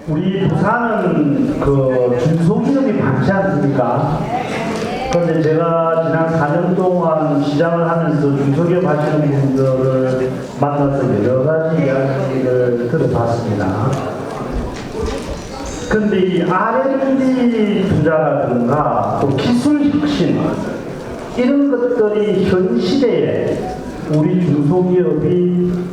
우리 부산은 그 중소기업이 많지 않습니까? 그런데 제가 지난 4년 동안 시장을 하면서 중소기업 하시는 분들을 만나서 여러 가지 이야기를 들어봤습니다. 근데 이 R&D 투자라든가 또 기술 혁신 이런 것들이 현 시대에 우리 중소기업이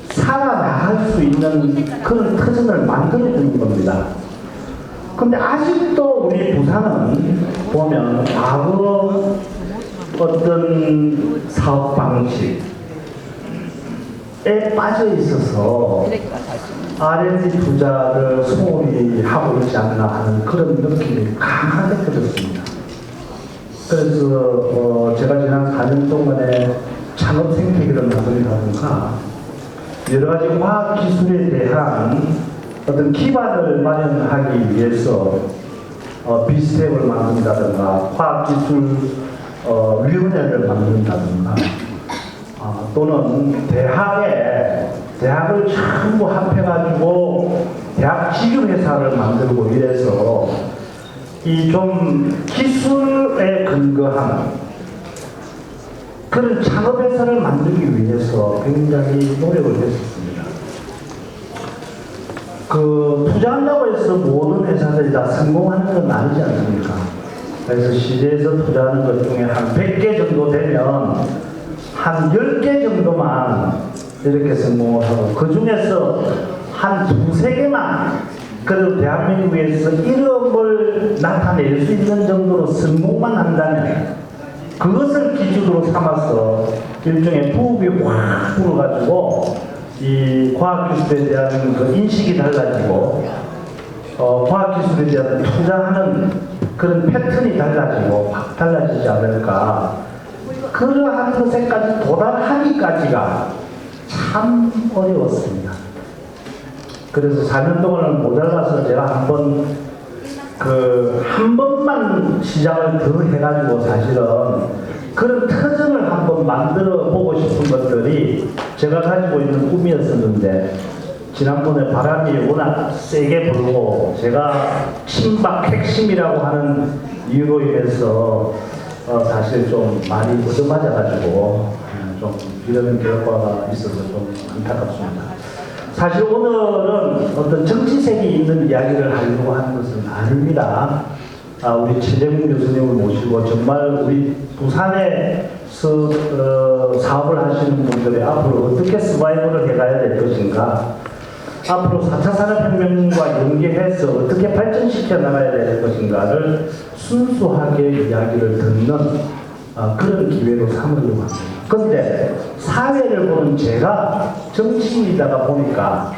살아나갈 수 있는 그런 터전을 만들어주는 겁니다. 근데 아직도 우리 부산은 보면 과거 어떤 사업 방식에 빠져 있어서 R&D 투자를 소홀히 하고 있지 않나 하는 그런 느낌이 강하게 들었습니다. 그래서 제가 지난 4년 동안에 창업 생태계를 만들다든가 여러 가지 과학 기술에 대한 어떤 기반을 마련하기 위해서 비스텝을 만든다든가 과학기술 위원회를 만든다든가 또는 대학을 전부 합해가지고 대학 지주회사를 만들고 이래서 이 좀 기술에 근거한 그런 창업회사를 만들기 위해서 굉장히 노력을 했었습니다. 투자한다고 해서 모든 회사들이 다 성공하는 건 아니지 않습니까? 그래서 시대에서 투자하는 것 중에 한 100개 정도 되면 한 10개 정도만 이렇게 성공을 하고 그 중에서 한 2~3개만 그래도 대한민국에서 이름을 나타낼 수 있는 정도로 성공만 한다면 그것을 기준으로 삼아서 일종의 부업이 확 불어가지고 이 과학기술에 대한 그 인식이 달라지고 과학기술에 대한 투자하는 그런 패턴이 달라지고 확 달라지지 않을까. 그러한 것에까지 도달하기까지가 참 어려웠습니다. 그래서 4년 동안을 모자라서 제가 한 번만 시작을 더 해가지고 사실은 그런 터전을 한번 만들어 보고 싶은 것들이 제가 가지고 있는 꿈이었었는데 지난번에 바람이 워낙 세게 불고 제가 친박 핵심이라고 하는 이유로 인해서 사실 좀 많이 얻어맞아가지고 좀 이런 결과가 있어서 좀 안타깝습니다. 사실 오늘은 어떤 정치색이 있는 이야기를 하려고 하는 것은 아닙니다. 우리 최재문 교수님을 모시고 정말 우리 부산에서 사업을 하시는 분들이 앞으로 어떻게 서바이벌을 해가야 될 것인가, 앞으로 4차 산업혁명과 연계해서 어떻게 발전시켜 나가야 될 것인가를 순수하게 이야기를 듣는 그런 기회로 삼으려고 합니다. 그런데 사회를 보는 제가 정치인이다가 보니까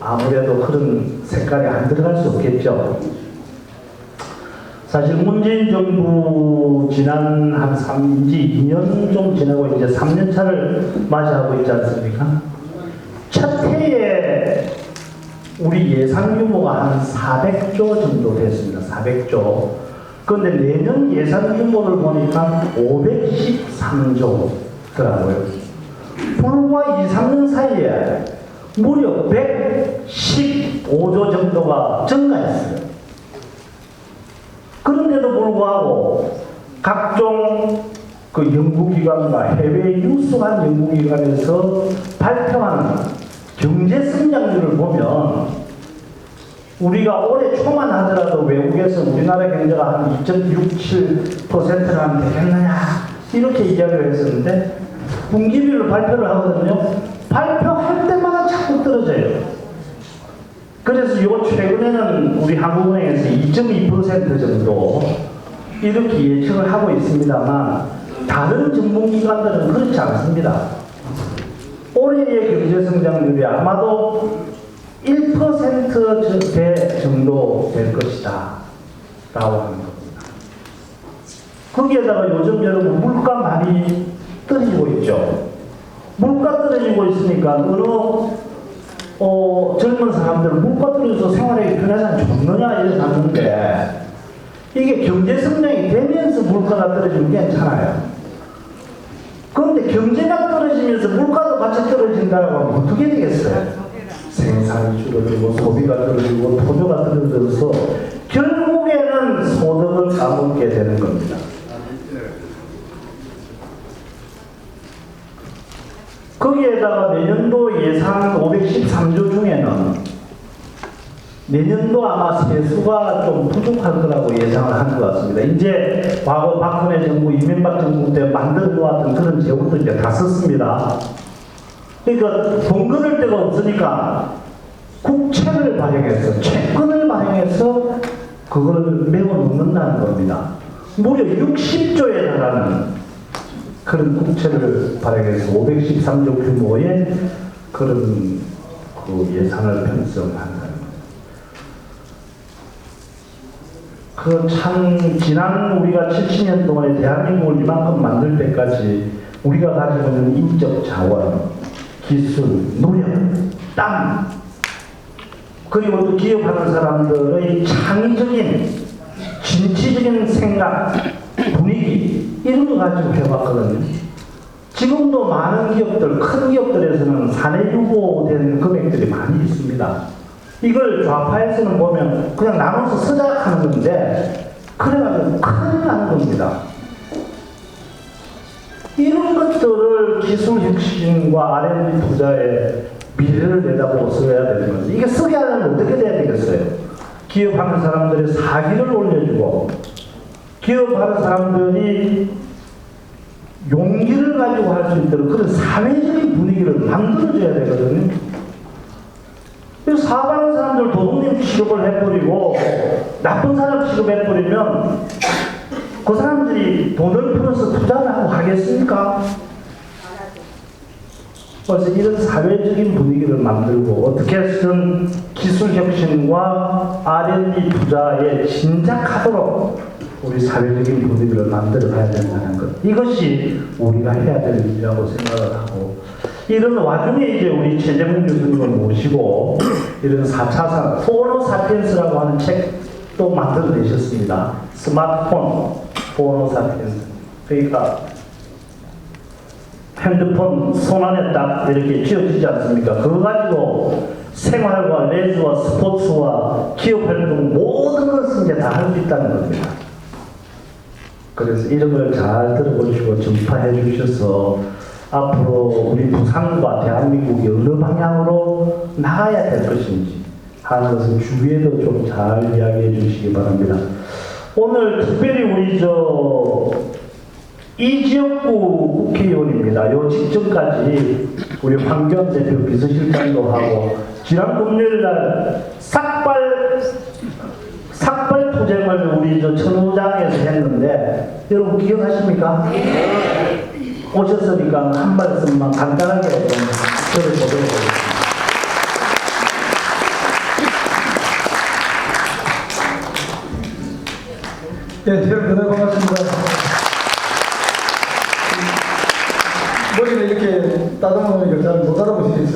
아무래도 그런 색깔이 안 들어갈 수 없겠죠. 사실 문재인 정부 지난 한 2년 좀 지나고 이제 3년 차를 맞이하고 있지 않습니까? 첫 해에 우리 예산 규모가 한 400조 정도 됐습니다. 400조. 그런데 내년 예산 규모를 보니까 523조더라고요. 불과 2~3년 사이에 무려 115조 정도가 증가했어요. 그런데도 불구하고 각종 그 연구기관과 해외 유수한 연구기관에서 발표하는 경제 성장률을 보면 우리가 올해 초만 하더라도 외국에서 우리나라 경제가 한 2.67%를 하면 되겠느냐 이렇게 이야기를 했었는데 분기별로 발표를 하거든요. 발표할 때마다 자꾸 떨어져요. 그래서 요 최근에는 우리 한국은행에서 2.2% 정도 이렇게 예측을 하고 있습니다만 다른 전문기관들은 그렇지 않습니다. 올해의 경제성장률이 아마도 1%대 정도 될 것이다 라고 하는 겁니다. 거기에다가 요즘 여러분 물가 많이 떨어지고 있죠. 물가 떨어지고 있으니까 어느 젊은 사람들은 물가 떨어져서 생활하기 편해서 좋느냐 이래 놨는데 이게 경제성장이 되면서 물가가 떨어지면 괜찮아요. 그런데 경제가 떨어지면서 물가도 같이 떨어진다고 하면 어떻게 되겠어요? 생산이 줄어들고 소비가 줄어들고 토조가 줄어들어서 결국에는 소득을 까먹게 되는 겁니다. 거기에다가 내년도 예산 513조 중에는 내년도 아마 세수가 좀 부족할 거라고 예상을 하는 것 같습니다. 이제 과거 박근혜 정부, 이명박 정부 때 만들어 놓았던 그런 재원도 이제 다 썼습니다. 그러니까 돈 끊을 데가 없으니까 국채를 발행해서, 채권을 발행해서 그걸 메워 놓는다는 겁니다. 무려 60조에 달하는 그런 국채를 발행해서 513조 규모의 그런 그 예산을 편성한다는 겁니다. 그 참 지난 우리가 70년 동안에 대한민국을 이만큼 만들 때까지 우리가 가지고 있는 인적 자원, 기술, 노력, 땀, 그리고 또 기업하는 사람들의 창의적인 진취적인 생각, 분위기 이런 거 가지고 해봤거든요. 지금도 많은 기업들, 큰 기업들에서는 사내 유보된 금액들이 많이 있습니다. 이걸 좌파에서는 보면 그냥 나눠서 쓰자 하는 건데 그래가지고 큰일 나는 겁니다. 이런 것들을 기술 혁신과 R&D 투자에 미래를 내다보고 써야 되는 거죠. 이게 쓰게 하려면 어떻게 돼야 되겠어요? 기업하는 사람들의 사기를 올려주고 기업하는 사람들이 용기를 가지고 할 수 있도록 그런 사회적인 분위기를 만들어줘야 되거든요. 사업하는 사람들 도둑님 취급을 해버리고 나쁜 사람 취급해버리면 그 사람들이 돈을 풀어서 투자를 하고 하겠습니까? 그래서 이런 사회적인 분위기를 만들고 어떻게 해서든 기술혁신과 R&D 투자에 진작하도록 우리 사회적인 분위기를 만들어 가야 된다는 것. 이것이 우리가 해야 될 일이라고 생각을 하고 이런 와중에 이제 우리 최재문 교수님을 모시고 이런 4차 산업, 포노 사피엔스라고 하는 책도 만들어내셨습니다. 스마트폰, 포노 사피엔스. 그러니까 핸드폰 손 안에 딱 이렇게 쥐어지지 않습니까? 그거 가지고 생활과 레저와 스포츠와 기업활동 모든 것을 이제 다 할 수 있다는 겁니다. 그래서 이런 걸 잘 들어보시고 전파해 주셔서 앞으로 우리 부산과 대한민국이 어느 방향으로 나가야 될 것인지 하는 것을 주위에도 좀 잘 이야기해 주시기 바랍니다. 오늘 특별히 우리 이지역구 국회의원입니다. 요 직전까지 우리 황교안 대표 비서실장도 하고 지난 금요일날 삭발 투쟁을 우리 천호장에서 했는데 여러분 기억하십니까? 오셨으니까 한 말씀만 간단하게 좀 들어보도록 하겠습니다. 네, 대단히 반갑습니다. 머리를 이렇게 따듬으니까 잘 못 알아보시겠죠.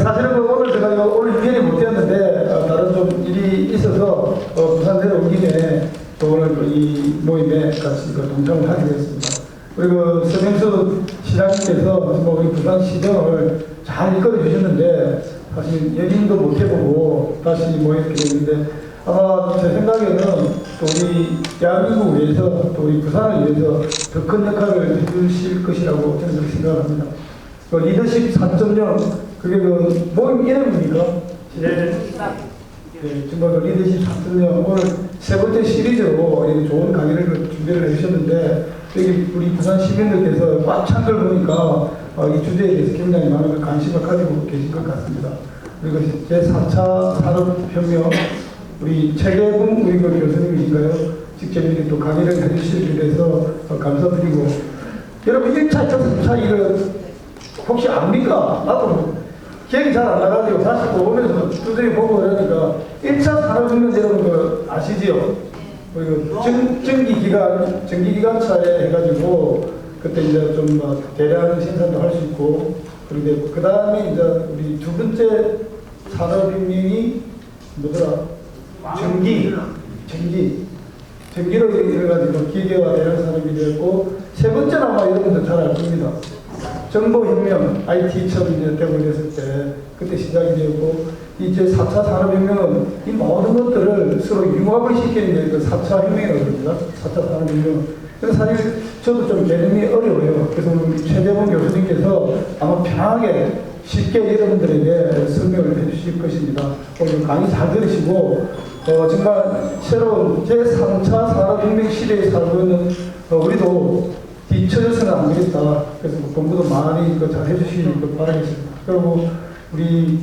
사실은 오늘 제가 오늘 유연이 못 되었는데 다른 좀 일이 있어서 부산 내려온 김에 또 오늘 이 모임에 같이 동참을 하게 되었습니다. 그리고 서명수 시장님께서 우리 부산 시정을 잘 이끌어 주셨는데 사실 연인도 못 해보고 다시 이렇게 됐는데 아마 제 생각에는 또 우리 대한민국을 위해서 또 우리 부산을 위해서 더 큰 역할을 해주실 것이라고 저는 그렇게 생각합니다. 리더십 4.0 그게 모임 이름입니까? 네, 정말 리더십 4.0 오늘 세 번째 시리즈로 좋은 강의를 준비를 해주셨는데 여기 우리 부산 시민들께서 꽉 찬 걸 보니까 이 주제에 대해서 굉장히 많은 관심을 가지고 계신 것 같습니다. 그리고 제4차 산업혁명 우리 최계봉 우리 교수님이신가요? 직접 이렇게 또 강의를 해주시기 위해서 감사드리고 여러분 1차, 2차, 3차 이거 혹시 압니까? 나도 기억이 잘 안 나가지고 다시 또 오면서 두드려 보고 그러니까 1차 산업혁명 여러분 아시지요? 그리고 전기기관차에 해가지고 그때 이제 좀 대량 생산도 할 수 있고 그런데 그 다음에 이제 우리 두 번째 산업혁명이 뭐더라? 전기로 해가지고 기계와 대량 산업이 되었고 세 번째는 아마 여러분들 잘 알 겁니다. 정보혁명, IT 처음 이제 되돌렸을 때 그때 시작이 되었고 이제 4차 산업혁명은 이 모든 것들을 서로 융합을 시키는 게 그 4차 혁명이라고 합니다. 4차 산업혁명. 그래서 사실 저도 좀 개념이 어려워요. 그래서 우리 최재봉 교수님께서 아마 편하게 쉽게 여러분들에게 설명을 해주실 것입니다. 오늘 강의 잘 들으시고 정말 새로운 제3차 산업혁명 시대에 살고 있는 우리도 뒤처져서는 안 되겠다. 그래서 공부도 많이 잘 해주시길 바라겠습니다. 그리고 우리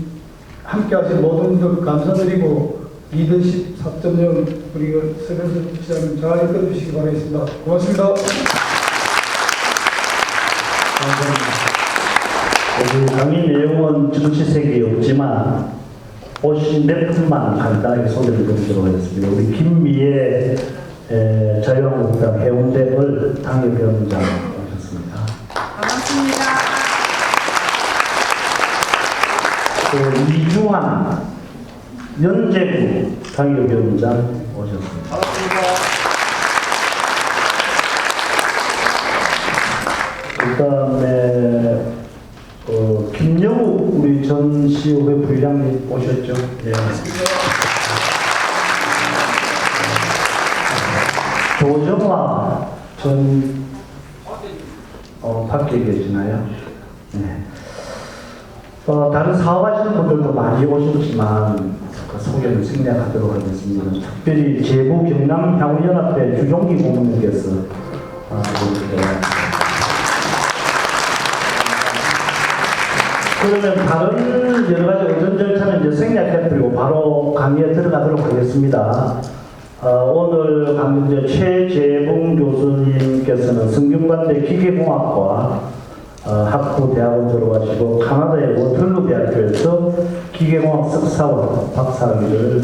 함께 하신 모든 분들 감사드리고 리더십 4.0 우리 서병수 시장님 잘 이끌어주시기 바라겠습니다. 고맙습니다. 우리 강의 내용은 정치색이 없지만 오신 몇 분만 간단하게 소개를 드리도록 하겠습니다. 우리 김미애 자유한국당 해운대을 당협위원장 오셨습니다. 반갑습니다. 또 이중환 연제구 당협위원장 오셨습니다. 반갑습니다. 그다음에 김영욱 우리 전 CO회 부회장님 오셨죠? 네. 조정화 전 밖에 계시나요? 네. 다른 사업하시는 분들도 많이 오셨지만 그 소개를 생략하도록 하겠습니다. 특별히 제부 경남 향후연합회 주종기 고문님께서 그러면 다른 여러 가지 의전 절차는 이제 생략해드리고 바로 강의에 들어가도록 하겠습니다. 오늘 강의 최재봉 교수님께서는 성균관대 기계공학과 학부 대학원 졸업하시고 카나다의 워털루 대학교에서 기계공학 석사원 박사학위를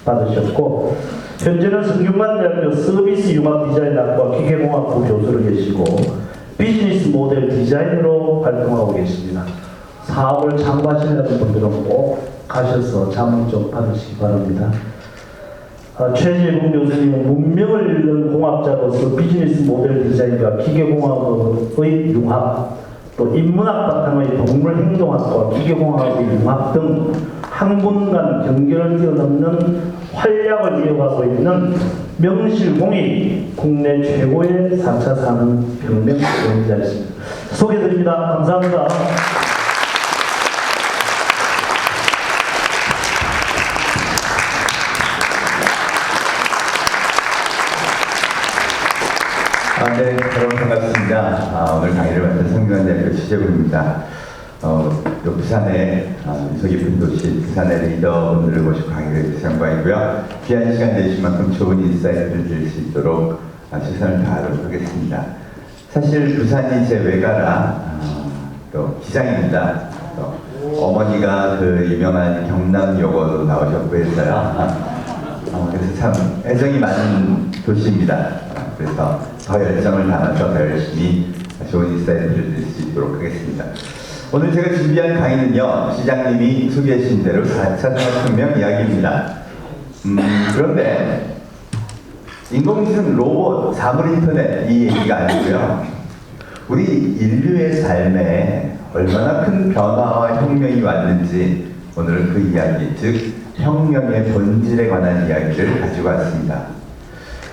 받으셨고 현재는 성균관대학교 서비스 융합 디자인학과 기계공학부 교수로 계시고 비즈니스 모델 디자인으로 활동하고 계십니다. 사업을 창구하시는 분들은 꼭 가셔서 자문 좀 받으시기 바랍니다. 최재봉 교수님은 문명을 읽는 공학자로서 비즈니스 모델 디자인과 기계공학의 융합, 또 인문학 바탕의 동물행동학과 기계공학의 융합 등 학문간 경계를 뛰어넘는 활약을 이어가고 있는 명실공히 국내 최고의 4차 산업혁명 연구자이십니다. 소개드립니다. 감사합니다. 네, 여러분 반갑습니다. 오늘 강의를 맡은 성균관대학교 최재봉입니다. 부산의 미소 깊은 도시, 부산의 리더분들을 모시고 강의를 해주셔서 영광이고요. 귀한 시간 내주신 만큼 좋은 인사이트를 드릴 수 있도록 최선을 다하도록 하겠습니다. 사실 부산이 제 외가라 또 기장입니다. 또 어머니가 그 유명한 경남여고도 나오셨고 해서요. 그래서 참 애정이 많은 도시입니다. 그래서 더 열정을 담아서 더 열심히 좋은 인사이트를 드릴 수 있도록 하겠습니다. 오늘 제가 준비한 강의는요, 시장님이 소개하신 대로 4차 산업혁명 이야기입니다. 그런데 인공지능, 로봇, 사물인터넷 이 얘기가 아니고요. 우리 인류의 삶에 얼마나 큰 변화와 혁명이 왔는지 오늘은 그 이야기, 즉 혁명의 본질에 관한 이야기를 가지고 왔습니다.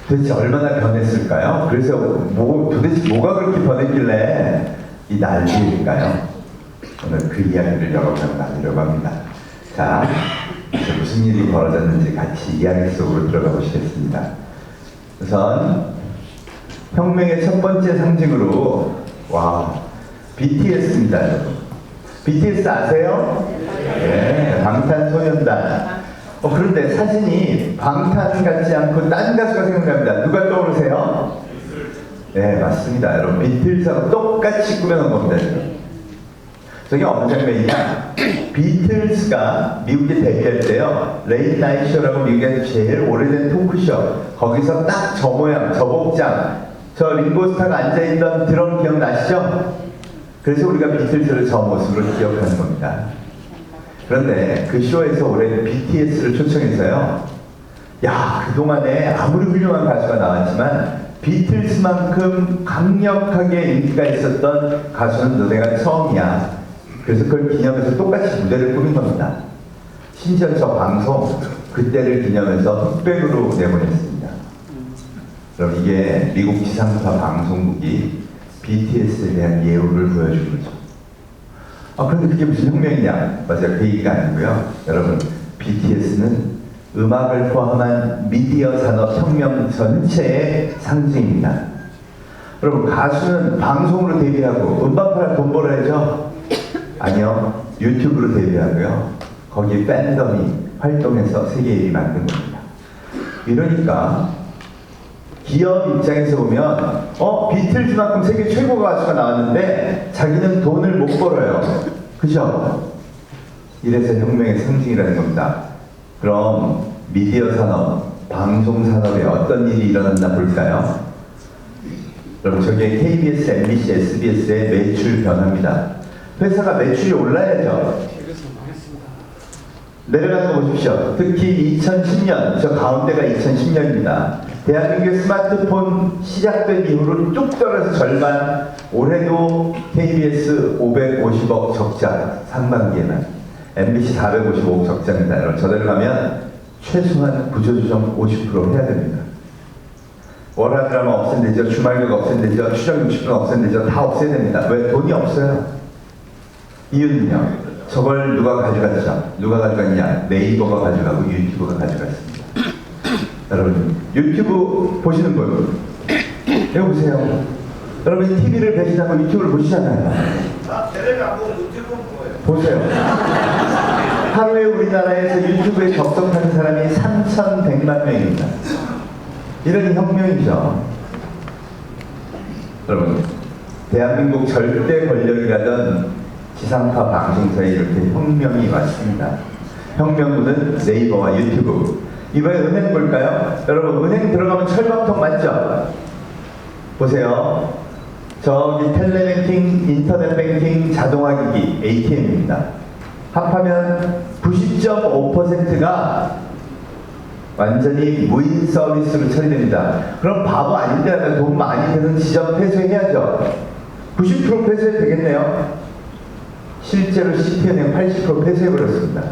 도대체 얼마나 변했을까요? 그래서 도대체 뭐가 그렇게 변했길래 이 난리일까요? 오늘 그 이야기를 여러분과 나누려고 합니다. 자, 무슨 일이 벌어졌는지 같이 이야기 속으로 들어가 보시겠습니다. 우선 혁명의 첫 번째 상징으로 BTS입니다, 여러분. BTS 아세요? 네, 방탄소년단. 그런데 사진이 방탄 같지 않고 딴 가수가 생각납니다. 누가 떠오르세요? 네, 맞습니다. 여러분, 비틀즈하고 똑같이 꾸며놓은 겁니다, 지금. 저게 어느 장면이냐? 비틀즈가 미국에 데뷔할 때요, 레이트 나이트 쇼라고 미국에서 제일 오래된 토크쇼, 거기서 딱 저 모양, 저 복장, 저 링고스타가 앉아있던 드럼 기억나시죠? 그래서 우리가 비틀즈를 저 모습으로 기억하는 겁니다. 그런데 그 쇼에서 올해 BTS를 초청해서요, 야, 그동안에 아무리 훌륭한 가수가 나왔지만 비틀스만큼 강력하게 인기가 있었던 가수는 너네가 처음이야. 그래서 그걸 기념해서 똑같이 무대를 꾸민 겁니다. 심지어 저 방송 그때를 기념해서 흑백으로 내보냈습니다. 그럼 이게 미국 지상파 방송국이 BTS에 대한 예우를 보여준 거죠. 그런데 그게 무슨 혁명이냐? 맞아요. 그 얘기가 아니고요. 여러분, BTS는 음악을 포함한 미디어 산업 혁명 전체의 상징입니다. 여러분, 가수는 방송으로 데뷔하고 음반팔 돈 벌어야죠? 아니요. 유튜브로 데뷔하고요. 거기 팬덤이 활동해서 세계 1위 만든 겁니다. 이러니까 기업 입장에서 보면 비틀즈만큼 세계 최고 가수가 나왔는데 자기는 돈을 못 벌어요. 그죠? 이래서 혁명의 상징이라는 겁니다. 그럼 미디어 산업, 방송 산업에 어떤 일이 일어났나 볼까요? 그럼 저게 KBS, MBC, SBS의 매출 변화입니다. 회사가 매출이 올라야죠. 내려가는 거 보십시오. 특히 2010년, 저 가운데가 2010년입니다. 대한민국의 스마트폰 시작된 이후로 뚝 떨어져서 절반, 올해도 KBS 550억 적자, 상반기에는 MBC 455억 적자입니다. 여러분, 저대로 가면 최소한 구조조정 50% 해야 됩니다. 월화 드라마 없앤대죠, 주말극 없앤대죠, 추정 60분 없앤대죠, 다 없애야 됩니다. 왜? 돈이 없어요. 이유는요, 저걸 누가 가져갔죠? 누가 가져갔냐? 네이버가 가져가고 유튜브가 가져갔습니다. 여러분, 유튜브 보시는 분, 이거 보세요. 여러분, TV를 배신하고 유튜브를 보시잖아요. 텔레비 안 보고 유튜브는 뭐예요? 보세요. 하루에 우리나라에서 유튜브에 접속하는 사람이 3,100만 명입니다. 이런 혁명이죠. 여러분, 대한민국 절대 권력이라던 지상파 방송사에 이렇게 혁명이 왔습니다. 혁명군은 네이버와 유튜브. 이번에 은행 볼까요? 여러분, 은행 들어가면 철밥통 맞죠? 보세요. 저기 텔레뱅킹, 인터넷 뱅킹, 자동화기기, ATM입니다. 합하면 90.5%가 완전히 무인 서비스로 처리됩니다. 그럼 바보 아닌데 돈 많이 드는 지점 폐쇄해야죠. 90% 폐쇄 되겠네요. 실제로 CT은행 80% 폐쇄해버렸습니다.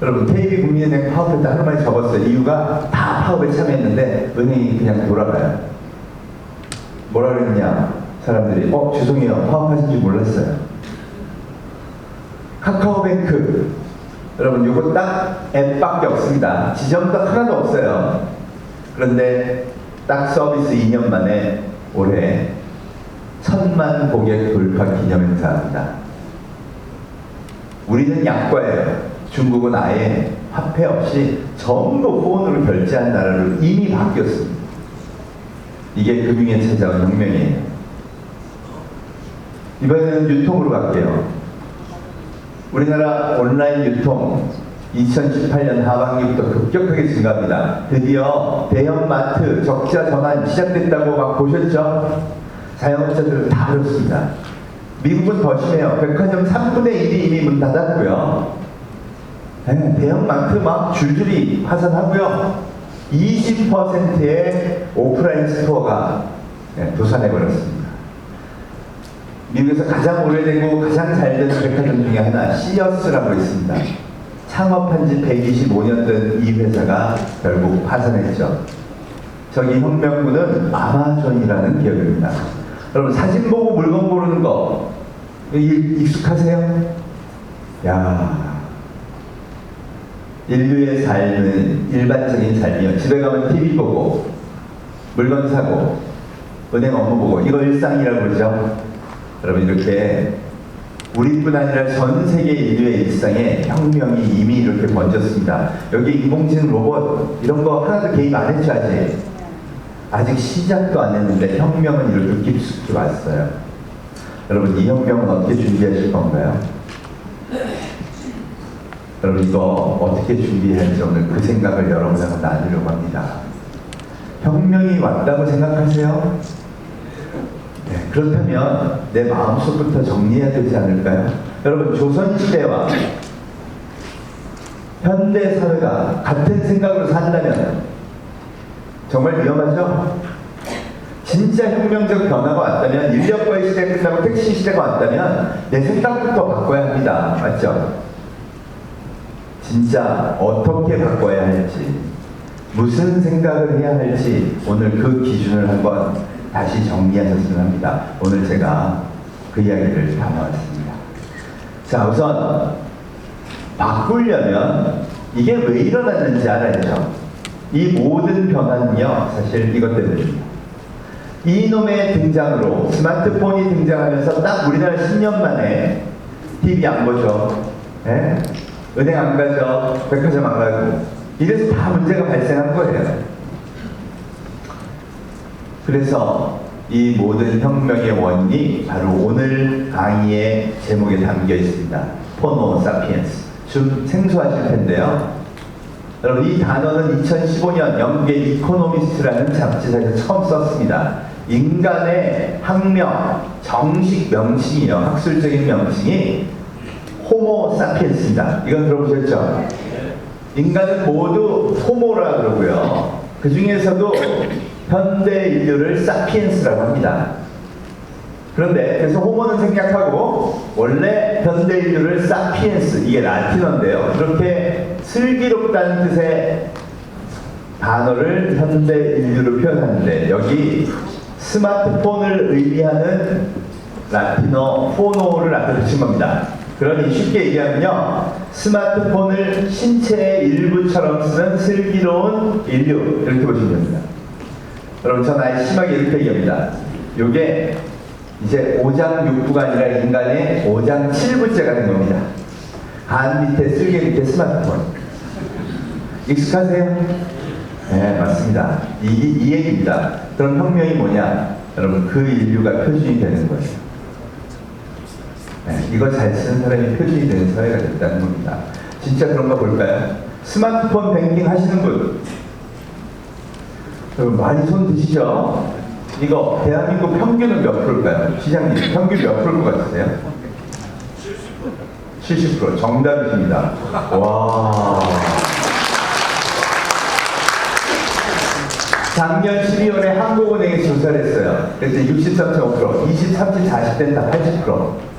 여러분, KB국민은행 파업할 때 하루 만에 접었어요. 이유가 다 파업에 참여했는데 은행이 그냥 돌아가요. 뭐라 그랬냐? 사람들이 죄송해요. 파업하신 줄 몰랐어요. 카카오뱅크, 여러분, 요거 딱 앱밖에 없습니다. 지점도 하나도 없어요. 그런데 딱 서비스 2년 만에 올해 1,000만 고객 돌파 기념 행사합니다. 우리는 약과예요. 중국은 아예 화폐 없이 전부 폰으로 결제한 나라로 이미 바뀌었습니다. 이게 금융에 찾아온 혁명이에요. 이번에는 유통으로 갈게요. 우리나라 온라인 유통 2018년 하반기부터 급격하게 증가합니다. 드디어 대형마트 적자 전환 시작됐다고 막 보셨죠? 자영업자들은 다 그렇습니다. 미국은 더 심해요. 백화점 3분의 1이 이미 문 닫았고요. 대형마트 막 줄줄이 파산하고요. 20%의 오프라인 스토어가 도산해버렸습니다. 미국에서 가장 오래되고 가장 잘 되는 백화점 중에 하나, 시어스라고 있습니다. 창업한 지 125년 된 이 회사가 결국 파산했죠. 저기 혁명군은 아마존이라는 기업입니다. 여러분, 사진 보고 물건 고르는 거 익숙하세요? 야, 인류의 삶은 일반적인 삶이요. 집에 가면 TV 보고 물건 사고 은행 업무 보고, 이거 일상이라고 그러죠. 여러분, 이렇게 우리뿐 아니라 전 세계 인류의 일상에 혁명이 이미 이렇게 번졌습니다. 여기 인공지능 로봇 이런 거 하나도 개입 안 했죠, 아직? 아직 시작도 안 했는데 혁명은 이렇게 깊숙이 왔어요. 여러분, 이 혁명은 어떻게 준비하실 건가요? 여러분, 이거 어떻게 준비할지 오늘 그 생각을 여러분하고 나누려고 합니다. 혁명이 왔다고 생각하세요? 네, 그렇다면 내 마음속부터 정리해야 되지 않을까요? 여러분, 조선시대와 현대사회가 같은 생각으로 산다면 정말 위험하죠? 진짜 혁명적 변화가 왔다면, 인력거의 시대가 끝나고 택시 시대가 왔다면 내 생각부터 바꿔야 합니다. 맞죠? 진짜 어떻게 바꿔야 할지, 무슨 생각을 해야 할지 오늘 그 기준을 한번 다시 정리하셨으면 합니다. 오늘 제가 그 이야기를 담아왔습니다. 자, 우선 바꾸려면 이게 왜 일어났는지 알아야죠. 이 모든 변화는요, 사실 이것 때문입니다. 이놈의 등장으로, 스마트폰이 등장하면서 딱 우리나라 10년 만에 TV 안 보죠. 예? 은행 안 가죠. 백화점 안 가고. 이래서 다 문제가 발생한 거예요. 그래서 이 모든 혁명의 원인이 바로 오늘 강의의 제목에 담겨 있습니다. 호모 사피엔스. 좀 생소하실 텐데요. 여러분, 이 단어는 2015년 영국의 이코노미스트라는 잡지사에서 처음 썼습니다. 인간의 학명, 정식 명칭이요. 학술적인 명칭이 호모 사피엔스입니다. 이건 들어보셨죠? 인간은 모두 호모라 그러고요. 그 중에서도 현대 인류를 사피엔스라고 합니다. 그런데 그래서 호모는 생략하고 원래 현대 인류를 사피엔스, 이게 라틴어인데요. 그렇게 슬기롭다는 뜻의 단어를 현대 인류로 표현하는데 여기 스마트폰을 의미하는 라틴어 포노를 앞에 붙인 겁니다. 그러니 쉽게 얘기하면요, 스마트폰을 신체의 일부처럼 쓰는 슬기로운 인류, 이렇게 보시면 됩니다. 여러분, 전 아예 심하게 이렇게 얘기합니다. 요게 이제 5장 6부가 아니라 인간의 5장 7부째가 된 겁니다. 간 밑에 쓸개 밑에 스마트폰. 익숙하세요? 네, 맞습니다. 이 얘기입니다. 그럼 혁명이 뭐냐? 여러분, 그 인류가 표준이 되는 거예요. 네, 이거 잘 쓰는 사람이 표준이 되는 사회가 됐다는 겁니다. 진짜 그런가 볼까요? 스마트폰 뱅킹 하시는 분, 여러분 많이 손 드시죠? 이거 대한민국 평균은 몇 프로일까요? 시장님, 평균 몇 프로일 것 같으세요? 70%. 정답이십니다. 와. 작년 12월에 한국은행이 조사를 했어요. 그때 63.5%, 20, 30, 40대는 다 80%.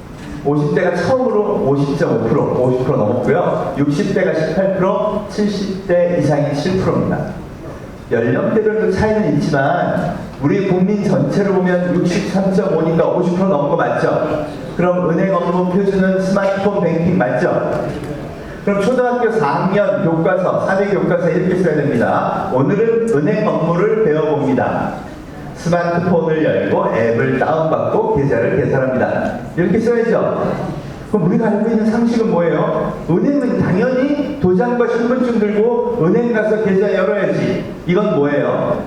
50대가 처음으로 50.5%, 50% 넘었고요. 60대가 18%, 70대 이상이 7%입니다. 연령대별도 차이는 있지만 우리 국민 전체로 보면 63.5니까 50% 넘은 거 맞죠? 그럼 은행 업무 표준은 스마트폰 뱅킹 맞죠? 그럼 초등학교 4학년 교과서, 4대 교과서 이렇게 써야 됩니다. 오늘은 은행 업무를 배워봅니다. 스마트폰을 열고 앱을 다운받고 계좌를 계산합니다. 이렇게 써야죠. 그럼 우리가 알고 있는 상식은 뭐예요? 은행은 당연히 도장과 신분증 들고 은행 가서 계좌 열어야지. 이건 뭐예요?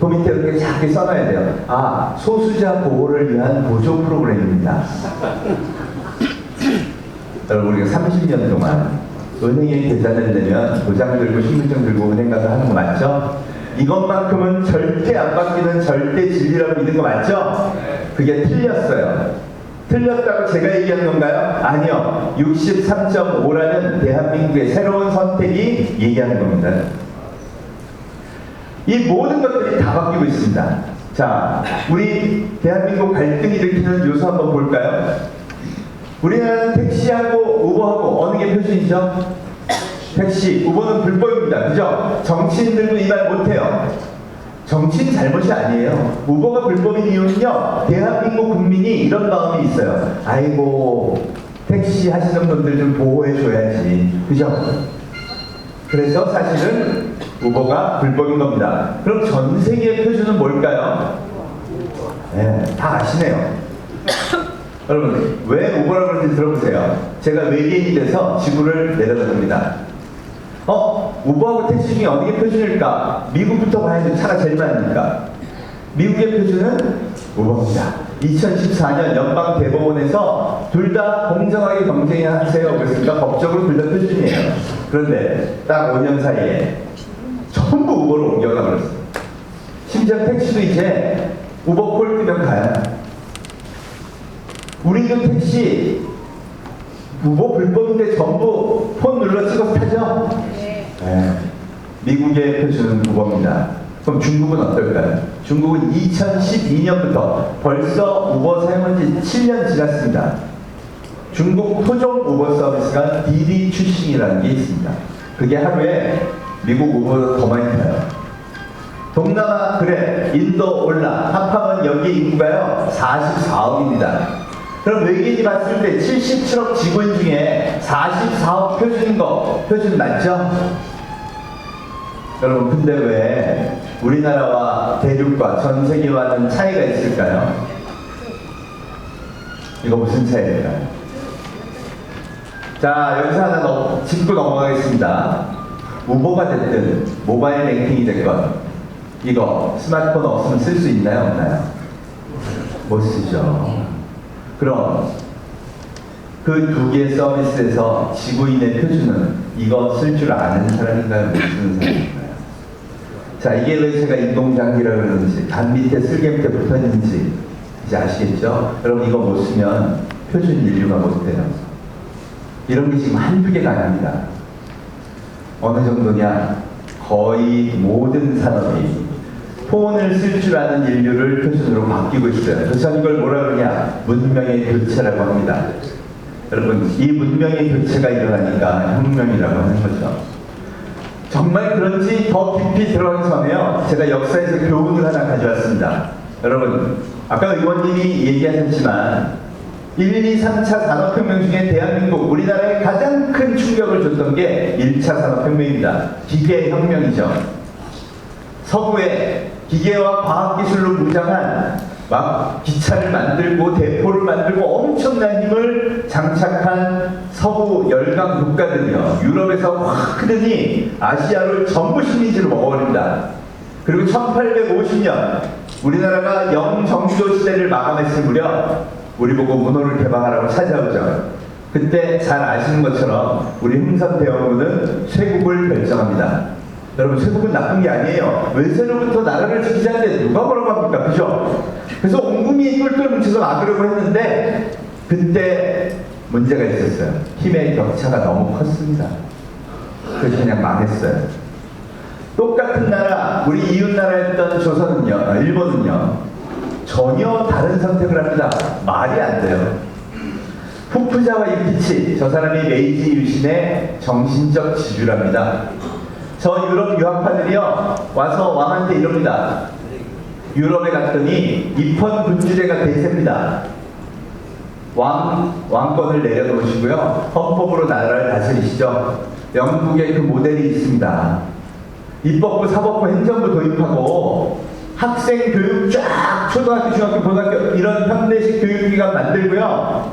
그 밑에 이렇게 작게 써놔야 돼요. 아, 소수자 보호를 위한 보조 프로그램입니다. 여러분, 우리가 30년 동안 은행에 계좌를 내면 도장 들고 신분증 들고 은행 가서 하는 거 맞죠? 이것만큼은 절대 안 바뀌는 절대 진리라고 믿는 거 맞죠? 그게 틀렸어요. 틀렸다고 제가 얘기한 건가요? 아니요. 63.5라는 대한민국의 새로운 선택이 얘기하는 겁니다. 이 모든 것들이 다 바뀌고 있습니다. 자, 우리 대한민국 갈등 일으키는 요소 한번 볼까요? 우리나라는 택시하고 우버하고 어느 게 표준이죠? 택시, 우버는 불법입니다. 그죠? 정치인들도 이 말 못해요. 정치인 잘못이 아니에요. 우버가 불법인 이유는요, 대한민국 국민이 이런 마음이 있어요. 아이고, 택시 하시는 분들 좀 보호해줘야지. 그죠? 그래서 사실은 우버가 불법인 겁니다. 그럼 전 세계의 표준은 뭘까요? 네, 다 아시네요. 여러분, 왜 우버라고 그러는지 들어보세요. 제가 외계인이 돼서 지구를 내려다봅니다. 우버하고 택시 중에 어느 게 표준일까? 미국부터 봐야지. 차가 제일 많으니까. 미국의 표준은 우버입니다. 2014년 연방 대법원에서 둘 다 공정하게 경쟁하세요. 그랬으니까 법적으로 둘 다 표준이에요. 그런데 딱 5년 사이에 전부 우버로 옮겨가 버렸어요. 심지어 택시도 이제 우버 콜 뜨면 가요. 우리도 택시 우버 불법인데 전부 폰 눌러 찍어서 타죠? 네. 미국의 표준은 우버입니다. 그럼 중국은 어떨까요? 중국은 2012년부터 벌써 우버 사용한 지 7년 지났습니다. 중국 토종 우버 서비스가 디디 출싱이라는 게 있습니다. 그게 하루에 미국 우버보다 더 많이 타요. 동남아 그래, 인도 올라, 합하면 여기 인구가요 44억입니다. 그럼 외계인이 봤을 때 77억 직원 중에 44억 표준인 거, 표준 맞죠? 여러분, 근데 왜 우리나라와 대륙과 전 세계와는 차이가 있을까요? 이거 무슨 차이일까요? 자, 여기서 하나 짚고 넘어가겠습니다. 우버가 됐든 모바일 뱅킹이 됐건 이거 스마트폰 없으면 쓸 수 있나요, 없나요? 못 쓰죠. 그럼 그 두 개의 서비스에서 지구인의 표준은 이거 쓸 줄 아는 사람인가요? 못 쓰는 사람인가요? 자, 이게 왜 제가 인공장기라 그러는지, 단 밑에 쓸개 밑에 붙어 있는지 이제 아시겠죠? 여러분, 이거 못 쓰면 표준 인류가 못 돼요. 이런 게 지금 한두 개가 아닙니다. 어느 정도냐? 거의 모든 산업이 폰을 쓸 줄 아는 인류를 표준으로 바뀌고 있어요. 그래서 이걸 뭐라 그러냐? 문명의 교체라고 합니다. 여러분, 이 문명의 교체가 일어나니까 혁명이라고 하는 거죠. 정말 그런지 더 깊이 들어가기 전에요, 제가 역사에서 교훈을 하나 가져왔습니다. 여러분, 아까 의원님이 얘기하셨지만 1, 2, 3차 산업혁명 중에 대한민국, 우리나라에 가장 큰 충격을 줬던 게 1차 산업혁명입니다. 기계혁명이죠. 서구에 기계와 과학기술로 무장한 막 기차를 만들고 대포를 만들고 엄청난 힘을 장착한 서구 열강 국가들이요, 유럽에서 확 크더니 아시아를 전부 식민지로 먹어버립니다. 그리고 1850년 우리나라가 영정조 시대를 마감했을 무렵 우리 보고 문호를 개방하라고 찾아오죠. 그때 잘 아시는 것처럼 우리 흥선대원군은 쇄국을 결정합니다. 여러분, 쇄국은 나쁜 게 아니에요. 외세로부터 나라를 지키자는데 누가 뭐라고 합니까? 그죠? 그래서 온 국민이 똘똘 뭉쳐서 막으려고 했는데 그때 문제가 있었어요. 힘의 격차가 너무 컸습니다. 그래서 그냥 망했어요. 똑같은 나라, 우리 이웃 나라였던 조선은요, 일본은요, 전혀 다른 선택을 합니다. 말이 안 돼요. 후쿠자와 유키치, 저 사람이 메이지 유신의 정신적 지주랍니다. 저 유럽 유학파들이요, 와서 왕한테 이럽니다. 유럽에 갔더니 입헌 군주제가 대세입니다. 왕권을 내려놓으시고요, 헌법으로 나라를 다스리시죠. 영국에 그 모델이 있습니다. 입법부, 사법부, 행정부 도입하고 학생 교육 쫙 초등학교, 중학교, 고등학교 이런 현대식 교육기관 만들고요.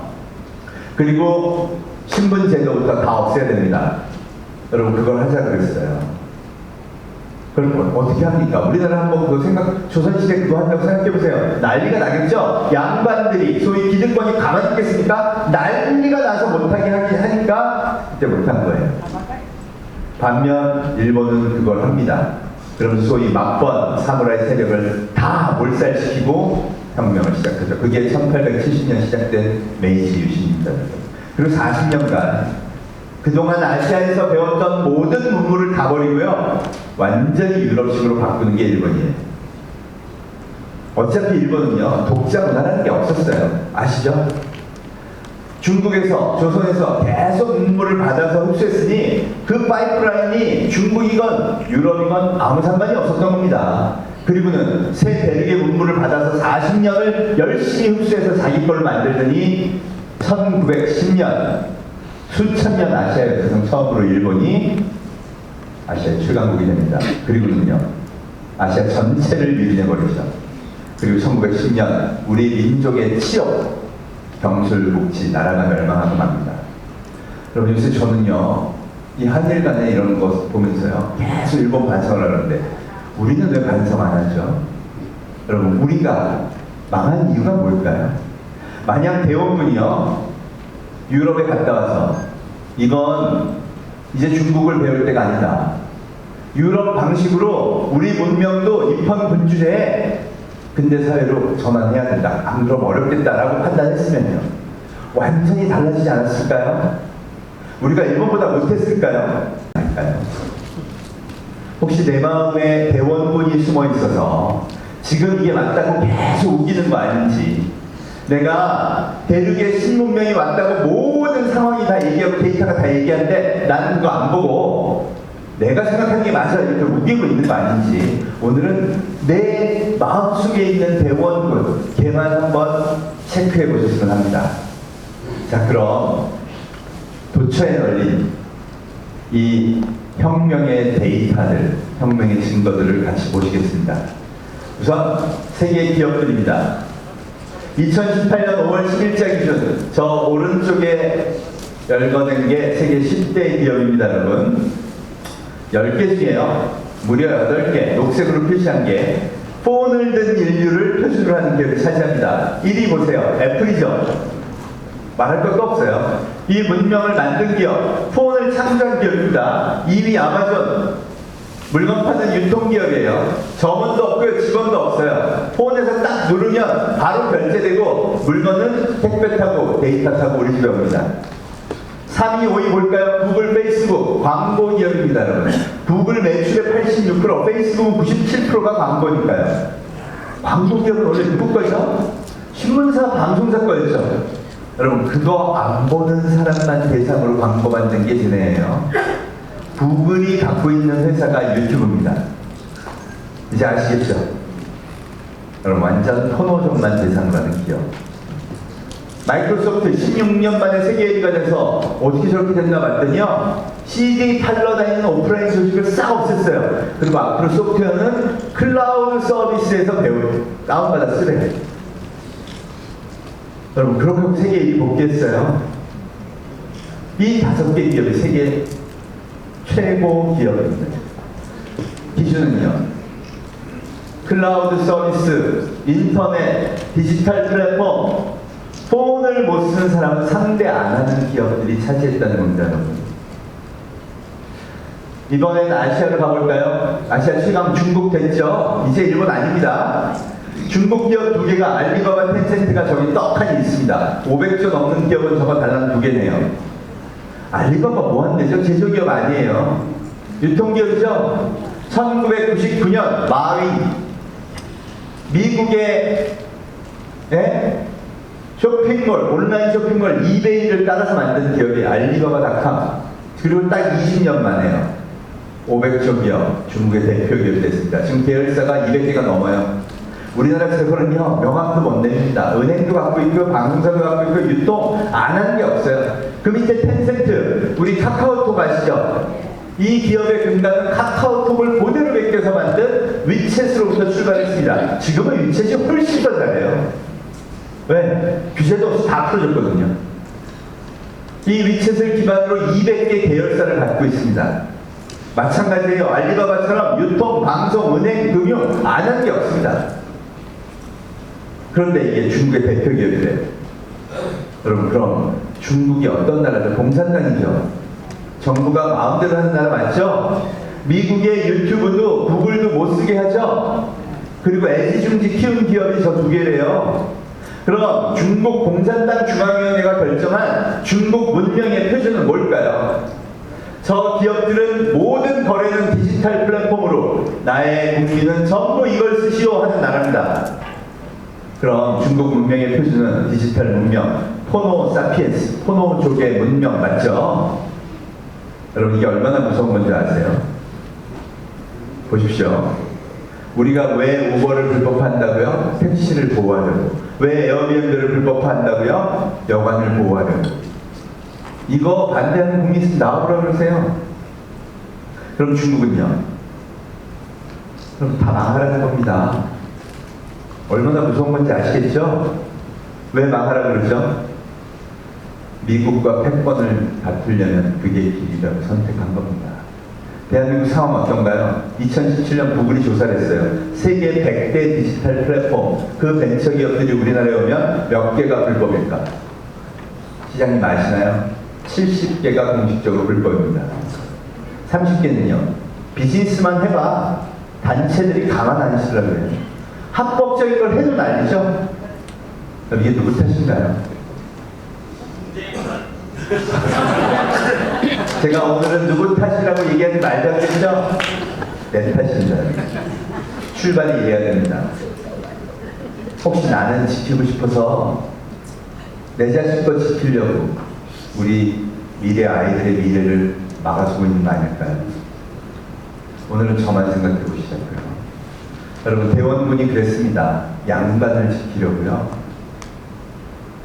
그리고 신분 제도부터 다 없애야 됩니다. 여러분, 그걸 하자 그랬어요. 그럼 어떻게 합니까? 우리나라 한번 그거 조선시대 그거 한다고 생각해보세요. 난리가 나겠죠? 양반들이, 소위 기득권이 가만히 있겠습니까? 난리가 나서 못하게 하니까 그때 못한 거예요. 반면 일본은 그걸 합니다. 그러면서 소위 막번 사무라이 세력을 다 몰살시키고 혁명을 시작하죠. 그게 1870년 시작된 메이지 유신입니다. 그리고 40년간 그동안 아시아에서 배웠던 모든 문물을 다 버리고요, 완전히 유럽식으로 바꾸는 게 일본이에요. 어차피 일본은요, 독자 문화라는 게 없었어요. 아시죠? 중국에서, 조선에서 계속 문물을 받아서 흡수했으니 그 파이프라인이 중국이건 유럽이건 아무 상관이 없었던 겁니다. 그리고는 새 대륙의 문물을 받아서 40년을 열심히 흡수해서 자기 걸로 만들더니 1910년 수천 년 아시아 역사상 처음으로 일본이 아시아의 최강국이 됩니다. 그리고는요, 아시아 전체를 유린해버리죠. 그리고 1910년 우리 민족의 치욕, 병술복지, 나라가 멸망하고 맙니다. 여러분, 요새 저는요, 이 한일 간에 이런 거 보면서요, 계속 일본 반성을 하는데 우리는 왜 반성 안 하죠? 여러분, 우리가 망한 이유가 뭘까요? 만약 대원군이요, 유럽에 갔다 와서 이건 이제 중국을 배울 때가 아니다, 유럽 방식으로 우리 문명도 입헌 군주제에 근대사회로 전환해야 된다, 안 그럼 어렵겠다라고 판단했으면요, 완전히 달라지지 않았을까요? '우리가 일본보다 못했을까요? 아닐까요? 혹시 내 마음에 대원군이 숨어 있어서 지금 이게 맞다고 계속 우기는 거 아닌지, 내가 대륙에 신문명이 왔다고 모든 상황이 다 얘기하고 데이터가 다 얘기하는데 나는 그거 안 보고 내가 생각하는 게 맞아 이렇게 우기고 있는 거 아닌지, 오늘은 내 마음속에 있는 대원군 걔만 한번 체크해 보셨으면 합니다. 자, 그럼 도처에 널린 이 혁명의 데이터들, 혁명의 증거들을 같이 보시겠습니다. 우선 세계 기업들입니다. 2018년 5월 10일자 기준 저 오른쪽에 열거된 게 세계 10대 기업입니다. 여러분 10개 중에요 무려 8개 녹색으로 표시한 게 폰을 든 인류를 표준으로 하는 기업이 차지합니다. 1위 보세요. 애플이죠. 말할 것도 없어요. 이 문명을 만든 기업, 폰을 창조한 기업입니다. 2위 아마존, 물건 파는 유통기업이에요. 점원도 없고요, 직원도 없어요. 폰에서 딱 누르면 바로 결제되고 물건은 택배 타고 데이터 타고 우리 집에 옵니다. 3위, 5위 볼까요? 구글, 페이스북, 광고 기업입니다, 여러분. 구글 매출의 86%, 페이스북은 97%가 광고니까요. 광고 기업은 원래 누구 거죠? 신문사, 방송사 거였죠. 여러분, 그거 안 보는 사람만 대상으로 광고 받는 게 쟤네예요. 구글이 갖고 있는 회사가 유튜브입니다. 이제 아시겠죠? 여러분, 완전 토노족만 대상으로 하는 기업. 마이크로소프트 16년 만에 세계 1위가 돼서 어떻게 저렇게 됐나 봤더니요, CD 팔러 다니는 오프라인 조직을 싹 없앴어요. 그리고 앞으로 소프트웨어는 클라우드 서비스에서 다운받아 쓰래요. 여러분, 그렇게 세계 1위 복귀했어요. 이 5개 기업이 세계 최고 기업입니다. 기준은요, 클라우드 서비스, 인터넷, 디지털 플랫폼, 폰을 못 쓰는 사람은 상대 안 하는 기업들이 차지했다는 겁니다, 여러분. 이번엔 아시아로 가볼까요? 아시아 최강 중국 됐죠? 이제 일본 아닙니다. 중국 기업 2개가 알리바바, 텐센트가 저기 떡하니 있습니다. 500조 넘는 기업은 저거 달랑 2개네요. 알리바바 뭐 한대죠? 제조기업 아니에요. 유통기업이죠? 1999년 마윈, 미국의 쇼핑몰, 온라인 쇼핑몰 이베이를 따라서 만든 기업이 알리바바닷컴. 그리고 딱 20년 만에요. 500조 기업, 중국의 대표 기업이 됐습니다. 지금 계열사가 200개가 넘어요. 우리나라 재벌은요, 명함도 못 냅니다. 은행도 갖고 있고, 방송사도 갖고 있고, 유통 안 하는 게 없어요. 그 밑에 텐센트, 우리 카카오톡 아시죠? 이 기업의 근간은 카카오톡을 그대로 베껴서 만든 위챗으로부터 출발했습니다. 지금은 위챗이 훨씬 더 잘해요. 왜? 규제도 없이 다 풀어줬거든요. 이 위챗을 기반으로 200개 계열사를 갖고 있습니다. 마찬가지예요. 알리바바처럼 유통, 방송, 은행, 금융 안 하는 게 없습니다. 그런데 이게 중국의 대표 기업이래요. 여러분, 그럼 중국이 어떤 나라죠? 공산당이죠. 정부가 마음대로 하는 나라 맞죠? 미국의 유튜브도 구글도 못 쓰게 하죠? 그리고 애지중지 키운 기업이 저 2개래요. 그럼 중국 공산당 중앙위원회가 결정한 중국 문명의 표준은 뭘까요? 저 기업들은 모든 거래는 디지털 플랫폼으로, 나의 국민은 전부 이걸 쓰시오 하는 나라입니다. 그럼 중국 문명의 표준은 디지털 문명, 포노 사피엔스, 포노족의 문명 맞죠? 여러분, 이게 얼마나 무서운 건지 아세요? 보십시오. 우리가 왜 우버를 불법화한다고요? 택시를 보호하려고. 왜 에어비앤비를 불법화한다고요? 여관을 보호하려고. 이거 반대하는 국민 있으면 나와보라 그러세요. 그럼 중국은요? 그럼 다 망하라는 겁니다. 얼마나 무서운 건지 아시겠죠? 왜 망하라 그러죠? 미국과 패권을 다투려면 그게 길이라고 선택한 겁니다. 대한민국 상황 어떤가요? 2017년 구글이 조사를 했어요. 세계 100대 디지털 플랫폼, 그 벤처기업들이 우리나라에 오면 몇 개가 불법일까? 시장님 아시나요? 70개가 공식적으로 불법입니다. 30개는요. 비즈니스만 해봐. 단체들이 가만 안 있으려고요. 합법적인 걸 해도 난리죠? 이게 누구 탓인가요? 제가 오늘은 누구 탓이라고 얘기하지 말자고 했죠? 내 탓입니다. 출발이 이래야 됩니다. 혹시 나는 지키고 싶어서 내 자식 거 지키려고 우리 미래 아이들의 미래를 막아주고 있는 거 아닐까요? 오늘은 저만 생각해 보시자고요. 여러분, 대원군이 그랬습니다. 양반을 지키려고요.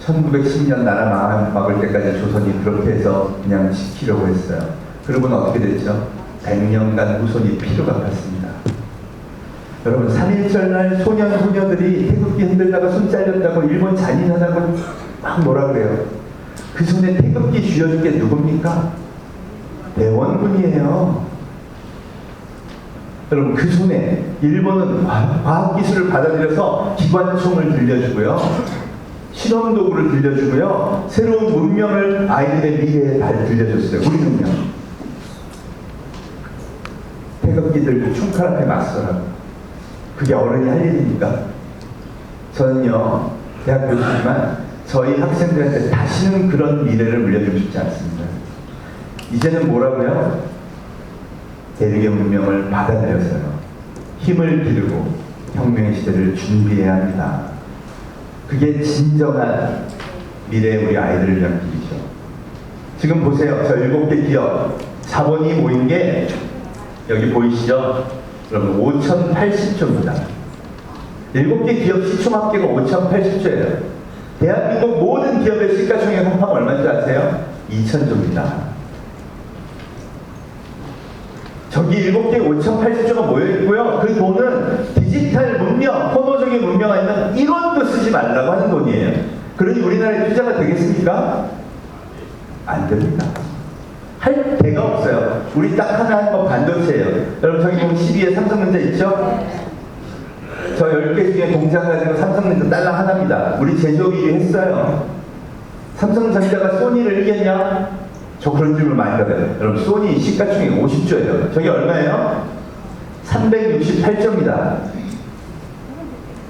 1910년 나라 막을 때까지 조선이 그렇게 해서 그냥 지키려고 했어요. 그러고는 어떻게 됐죠? 100년간 후손이 피로 갚았습니다. 여러분, 3.1절 날 소년 소녀들이 태극기 흔들다가 손 잘렸다고 일본 잔인하다고 막 뭐라 그래요. 그 손에 태극기 쥐어준 게 누굽니까? 대원군이에요. 여러분, 그 손에 일본은 과학기술을 받아들여서 기관총을 들려주고요, 실험도구를 들려주고요, 새로운 문명을 아이들의 미래에 들려줬어요. 우리는요, 태극기 들고 총칼 앞에 맞서라고. 그게 어른이 할 일입니까? 저는요, 대학 교수지만 저희 학생들한테 다시는 그런 미래를 물려주고 싶지 않습니다. 이제는 뭐라고요? 대륙의 문명을 받아들여서요, 힘을 기르고 혁명의 시대를 준비해야 합니다. 그게 진정한 미래의 우리 아이들을 위한 길이죠. 지금 보세요. 저 7개 기업 자본이 모인 게 여기 보이시죠? 여러분, 5,080조입니다. 7개 기업 시총합계가 5,080조예요. 대한민국 모든 기업의 시가총액 혼합 얼마인 줄 아세요? 2,000조입니다. 저기 7개 5,080조가 모여있고요. 그 돈은 디지털 문명, 포노적인 문명 아니면 1원도 쓰지 말라고 하는 돈이에요. 그러니 우리나라에 투자가 되겠습니까? 안 됩니다. 할 데가 없어요. 우리 딱 하나 하는 건 반도체예요. 여러분, 저기 보면 12에 삼성전자 있죠? 저 10개 중에 공장 가지고 삼성전자 딸랑 하나입니다. 우리 제조업 1위 했어요. 삼성전자가 소니를 이겼냐? 저 그런 질문 많이 받아요. 여러분, 소니 시가총액 50조예요. 저게 얼마예요? 368조입니다.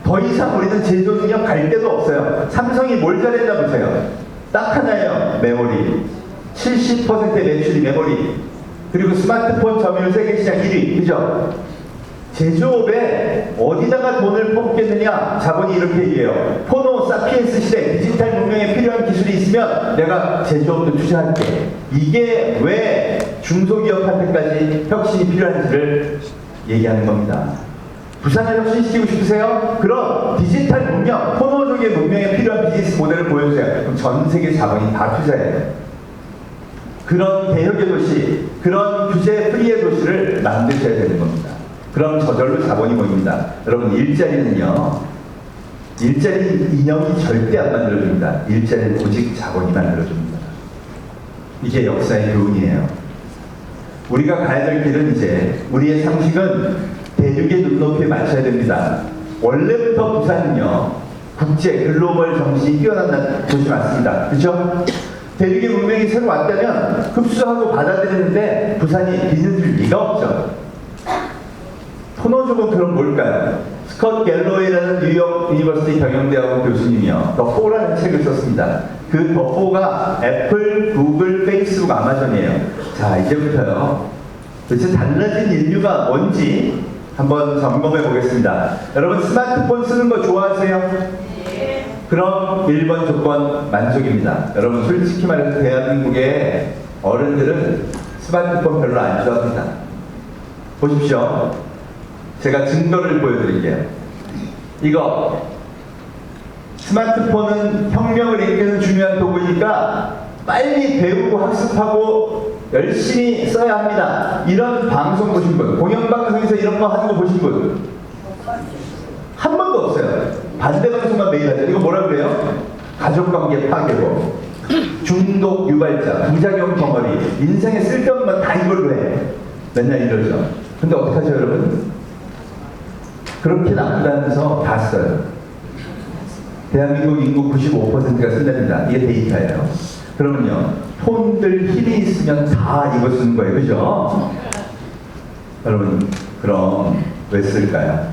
더 이상 우리는 제조 능력 갈 데도 없어요. 삼성이 뭘 잘했나 보세요. 딱 하나예요. 메모리. 70%의 매출이 메모리. 그리고 스마트폰 점유율 세계 시장 1위. 그죠? 제조업에 어디다가 돈을 뽑겠느냐? 자본이 이렇게 얘기해요. 포노 사피엔스 시대 디지털 문명에 필요한 기술이 있으면 내가 제조업도 투자할게. 이게 왜 중소기업한테까지 혁신이 필요한지를 얘기하는 겁니다. 부산을 혁신시키고 싶으세요? 그럼 디지털 문명, 포노적인 문명에 필요한 비즈니스 모델을 보여주세요. 그럼 전 세계 자본이 다 투자해요. 그런 개혁의 도시, 그런 규제 프리의 도시를 만드셔야 되는 겁니다. 그럼 저절로 자본이 모입니다. 여러분, 일자리는요, 일자리 인형이 절대 안 만들어줍니다. 일자리는 오직 자본이 만들어줍니다. 이게 역사의 교훈이에요. 우리가 가야 될 길은 이제 우리의 상식은 대륙의 눈높이에 맞춰야 됩니다. 원래부터 부산은요, 국제 글로벌 정신이 뛰어난 도시 맞습니다. 그렇죠? 대륙의 문명이 새로 왔다면 흡수하고 받아들이는데 부산이 뒤늦을 리가 없죠. 토노족은 그럼 뭘까요? 스콧 갤로웨이라는 뉴욕 유니버시티 경영대학원 교수님이요, 더 4라는 책을 썼습니다. 그 더 4가 애플, 구글, 페이스북, 아마존이에요. 자, 이제부터요, 도대체 달라진 인류가 뭔지 한번 점검해 보겠습니다. 여러분, 스마트폰 쓰는 거 좋아하세요? 네. 그럼 1번 조건 만족입니다. 여러분, 솔직히 말해서 대한민국의 어른들은 스마트폰 별로 안 좋아합니다. 보십시오. 제가 증거를 보여드릴게요. 이거, 스마트폰은 혁명을 이끄는 중요한 도구니까 빨리 배우고 학습하고 열심히 써야 합니다. 이런 방송 보신 분, 공영방송에서 이런 거 하는 거 보신 분? 한 번도 없어요. 반대 방송만 매일 하죠. 이거 뭐라 그래요? 가족관계 파괴고, 중독 유발자, 부작용 덩어리, 인생에 쓸데없는 건 다 이걸로 해. 맨날 이러죠. 근데 어떡하죠, 여러분? 그렇게 나쁘다면서 다 써요. 대한민국 인구 95%가 쓴답니다. 이게 데이터예요. 그러면요, 폰들 힘이 있으면 다 이거 쓰는 거예요. 그죠? 여러분, 그럼 왜 쓸까요?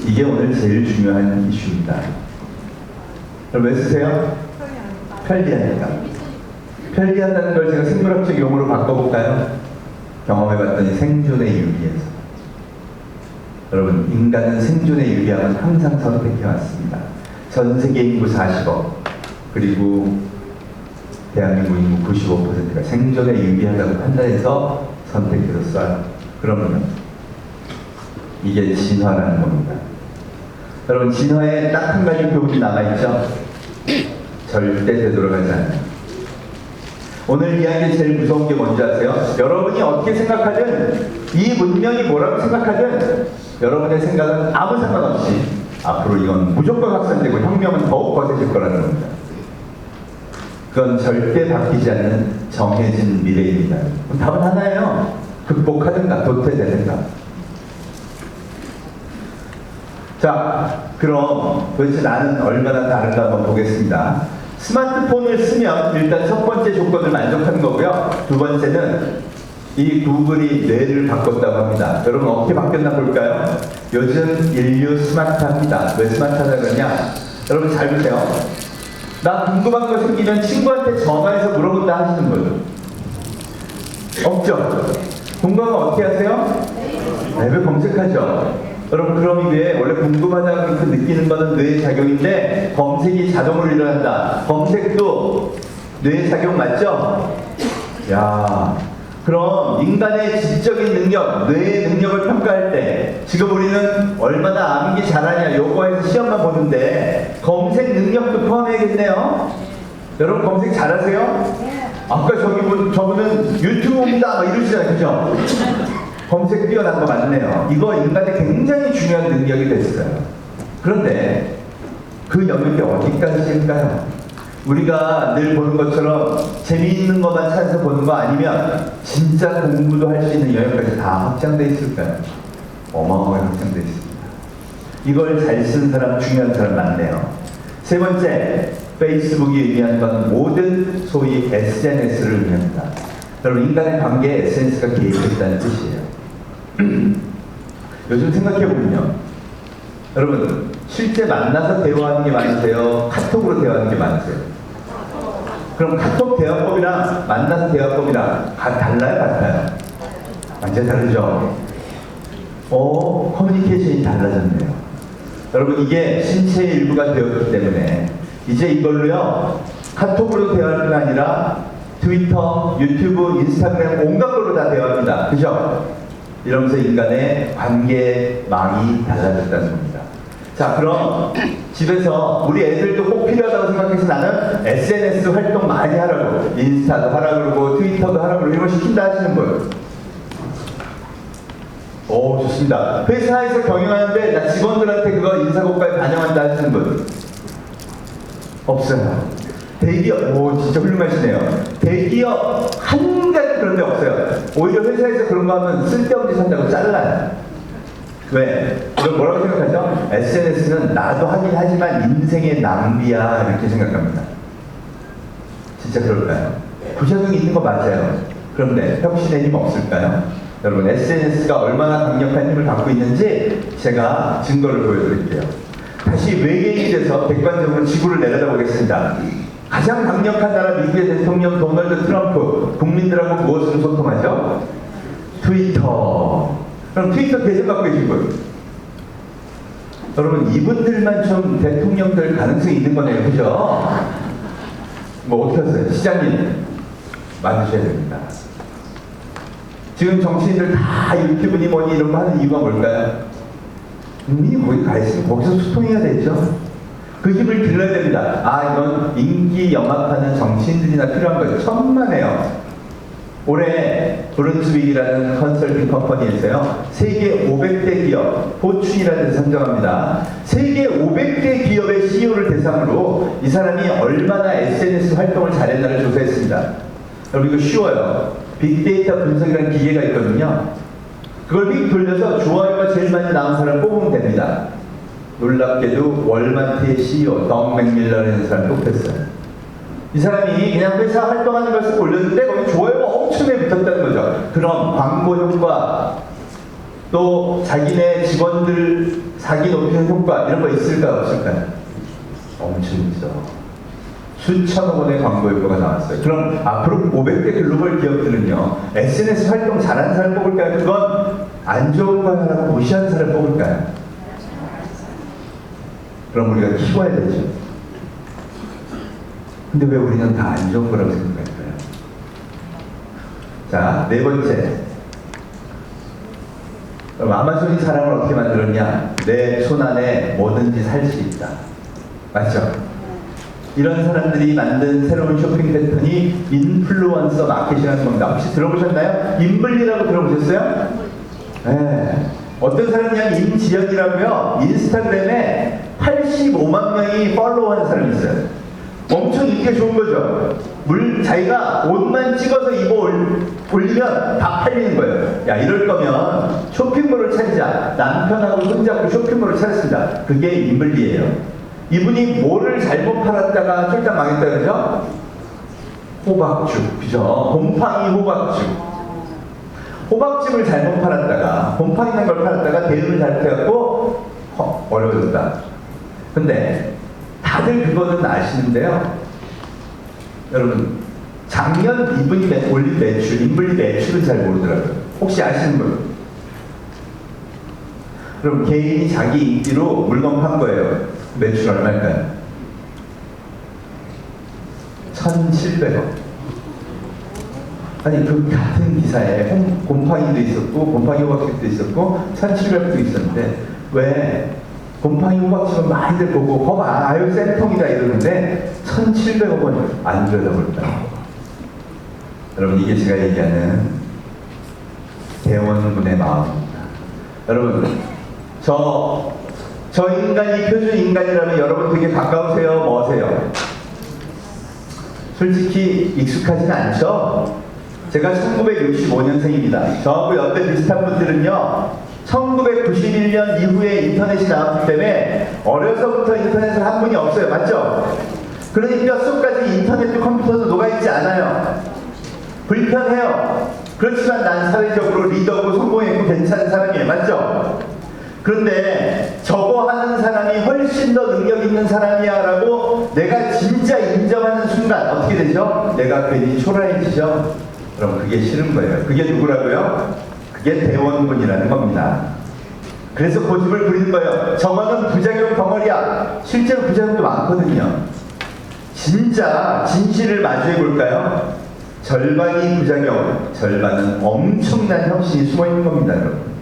이게 오늘 제일 중요한 이슈입니다. 그럼 왜 쓰세요? 편리하니까. 편리하다는 걸 제가 생물학적 용어로 바꿔볼까요? 경험해봤더니 생존의 유기에서. 여러분, 인간은 생존의 유리함은 항상 선택해왔습니다. 전 세계 인구 40억, 그리고 대한민국 인구 95%가 생존에 유리하다고 판단해서 선택해서 쏴요. 그러면 이게 진화라는 겁니다. 여러분, 진화에 딱 한 가지 교훈이 남아있죠? 절대 되돌아가지 않아요. 오늘 이야기의 제일 무서운 게 뭔지 아세요? 여러분이 어떻게 생각하든, 이 문명이 뭐라고 생각하든, 여러분의 생각은 아무 상관없이 앞으로 이건 무조건 확산되고 혁명은 더욱 거세질 거라는 겁니다. 그건 절대 바뀌지 않는 정해진 미래입니다. 답은 하나예요. 극복하든가 도태되든가. 자, 그럼 도대체 나는 얼마나 다른가 한번 보겠습니다. 스마트폰을 쓰면 일단 첫 번째 조건을 만족하는 거고요. 두 번째는 이 구글이 뇌를 바꿨다고 합니다. 여러분 어떻게 바뀌었나 볼까요? 요즘 인류 스마트합니다. 왜 스마트하다 그러냐? 여러분 잘 보세요. 나 궁금한 거 생기면 친구한테 전화해서 물어본다 하시는 분 없죠? 궁금하면 어떻게 하세요? 앱을 검색하죠. 여러분 그럼 이게 원래 궁금하다고 느끼는 거는 뇌의 작용인데 검색이 자동으로 일어난다. 검색도 뇌의 작용 맞죠? 야, 그럼 인간의 지적인 능력, 뇌의 능력을 평가할 때 지금 우리는 얼마나 암기 잘하냐 요거에서 시험만 보는데 검색 능력도 포함해야겠네요. 여러분 검색 잘하세요? 아까 저분은 유튜브입니다 막 이러시잖아요, 그죠? 검색 뛰어난 거 맞네요. 이거 인간의 굉장히 중요한 능력이 됐어요. 그런데 그 영역이 어디까지일까요? 우리가 늘 보는 것처럼 재미있는 것만 찾아서 보는 거 아니면 진짜 공부도 할 수 있는 영역까지 다 확장되어 있을까요? 어마어마하게 확장되어 있습니다. 이걸 잘 쓰는 사람, 중요한 사람 많네요. 세 번째, 페이스북이 의미하는 건 모든 소위 SNS를 의미합니다. 여러분 인간의 관계에 SNS가 개입했다는 뜻이에요. 요즘 생각해보면요, 여러분 실제 만나서 대화하는 게 많으세요? 카톡으로 대화하는 게 많으세요? 그럼 카톡 대화법이랑 만나서 대화법이랑 달라요? 같아요? 완전 다르죠? 커뮤니케이션이 달라졌네요. 여러분 이게 신체의 일부가 되었기 때문에 이제 이걸로요 카톡으로 대화할 뿐 아니라 트위터, 유튜브, 인스타그램 온갖 걸로 다 대화합니다. 그죠? 이러면서 인간의 관계망이 달라졌다는 겁니다. 자, 그럼 집에서 우리 애들도 꼭 필요하다고 생각해서 나는 SNS 활동 많이 하라고, 인스타도 하라고 그러고 트위터도 하라고 그러고 이런 거 시킨다 하시는 분? 오, 좋습니다. 회사에서 경영하는데 나 직원들한테 그거 인사고과에 반영한다 하시는 분? 없어요. 대기업, 오 진짜 훌륭하시네요. 대기업 한 가지 그런 데 없어요. 오히려 회사에서 그런 거 하면 쓸데없는 짓 한다고 잘라요. 왜? 그럼 뭐라고 생각하죠? SNS는 나도 하긴 하지만 인생의 낭비야 이렇게 생각합니다. 진짜 그럴까요? 부작용이 있는 거 맞아요. 그런데 혁신의 힘 없을까요? 여러분 SNS가 얼마나 강력한 힘을 갖고 있는지 제가 증거를 보여드릴게요. 다시 외계인이 돼서 객관적으로 지구를 내려다보겠습니다. 가장 강력한 나라 미국의 대통령 도널드 트럼프, 국민들하고 무엇으로 소통하죠? 트위터. 그럼 트위터 계속 갖고 계신 분? 여러분 이분들만 좀 대통령 될 가능성이 있는 거네요, 그죠? 뭐 어떻게 하세요? 시장님 만드셔야 됩니다. 지금 정치인들 다 유튜브니 뭐니 이런 거 하는 이유가 뭘까요? 국민이 거기 가 있으면 거기서 소통해야 되죠. 그 힘을 길러야 됩니다. 아, 이건 인기 영합하는 정치인들이나 필요한 거예요. 천만에요. 올해 브룬스윅이라는 컨설팅 컴퍼니에서요, 세계 500대 기업, 포춘이라는 데서 선정합니다. 세계 500대 기업의 CEO를 대상으로 이 사람이 얼마나 SNS 활동을 잘했나를 조사했습니다. 여러분 이거 쉬워요. 빅데이터 분석이라는 기계가 있거든요. 그걸 휙 돌려서 좋아요가 제일 많이 나온 사람을 뽑으면 됩니다. 놀랍게도 월마트의 CEO 덕 맥밀런이라는 사람을 뽑혔어요. 이 사람이 그냥 회사 활동하는 것을 올렸는데 거기 좋아요가 엄청나게 붙었다는 거죠. 그럼 광고 효과, 또 자기네 직원들 사기 높이는 효과 이런 거 있을까요? 없을까요? 엄청 있어. 수천억 원의 광고 효과가 나왔어요. 그럼 앞으로 500대 글로벌 기업들은요, SNS 활동 잘하는 사람 뽑을까요? 그건 안 좋은 걸 하라고 무시하는 사람 뽑을까요? 그럼 우리가 키워야 되죠. 근데 왜 우리는 다 안 좋은 거라고 생각할까요? 자, 네 번째. 그럼 아마존이 사람을 어떻게 만들었냐? 내 손 안에 뭐든지 살 수 있다. 맞죠? 이런 사람들이 만든 새로운 쇼핑 패턴이 인플루언서 마케팅이라는 겁니다. 혹시 들어보셨나요? 인블리라고 들어보셨어요? 네. 어떤 사람이 임지연이라고요. 인스타그램에 85만 명이 팔로우하는 사람이 있어요. 엄청 인기가 좋은 거죠. 자기가 옷만 찍어서 입어 올리면 다 팔리는 거예요. 야, 이럴 거면 쇼핑몰을 차리자. 남편하고 손잡고 쇼핑몰을 차렸습니다. 그게 인블리예요. 이분이 뭐를 잘못 팔았다가 쫄딱 망했다 그러죠? 호박죽, 그죠? 곰팡이 호박죽. 호박죽을 잘못 팔았다가, 곰팡이 난 걸 팔았다가 대응을 잘못해갖고 어려워졌다. 근데 다들 그거는 아시는데요. 여러분, 작년 이분이 올린 매출, 인블리 매출은 잘 모르더라고요. 혹시 아시는 분? 그럼 개인이 자기 인기로 물건 판 거예요. 매출 얼마일까요? 1,700억. 아니, 그 같은 기사에 곰팡이도 있었고, 곰팡이 호박죽도 있었고, 1,700도 있었는데, 왜 곰팡이 호박죽은 많이들 보고, 거봐, 아유, 쌤통이다 이러는데, 1,700억 원 안 들여다볼까? 여러분, 이게 제가 얘기하는 대원군의 마음입니다. 여러분, 저 인간이 표준 인간이라면 여러분 되게 가까우세요? 머세요? 솔직히 익숙하진 않죠? 제가 1965년생입니다. 저하고 옆에 비슷한 분들은요, 1991년 이후에 인터넷이 나왔기 때문에 어려서부터 인터넷을 한 분이 없어요. 맞죠? 그러니 뼛속까지 인터넷도 컴퓨터도 녹아있지 않아요. 불편해요. 그렇지만 난 사회적으로 리더고 성공했고 괜찮은 사람이에요. 맞죠? 그런데 저거 하는 사람이 훨씬 더 능력 있는 사람이야 라고 내가 진짜 인정하는 순간 어떻게 되죠? 내가 괜히 초라해지죠? 그럼 그게 싫은 거예요. 그게 누구라고요? 그게 대원군이라는 겁니다. 그래서 고집을 부리는 거예요. 저거는 부작용 덩어리야. 실제로 부작용도 많거든요. 진짜 진실을 마주해 볼까요? 절반이 부작용, 절반은 엄청난 혁신이 숨어 있는 겁니다, 여러분.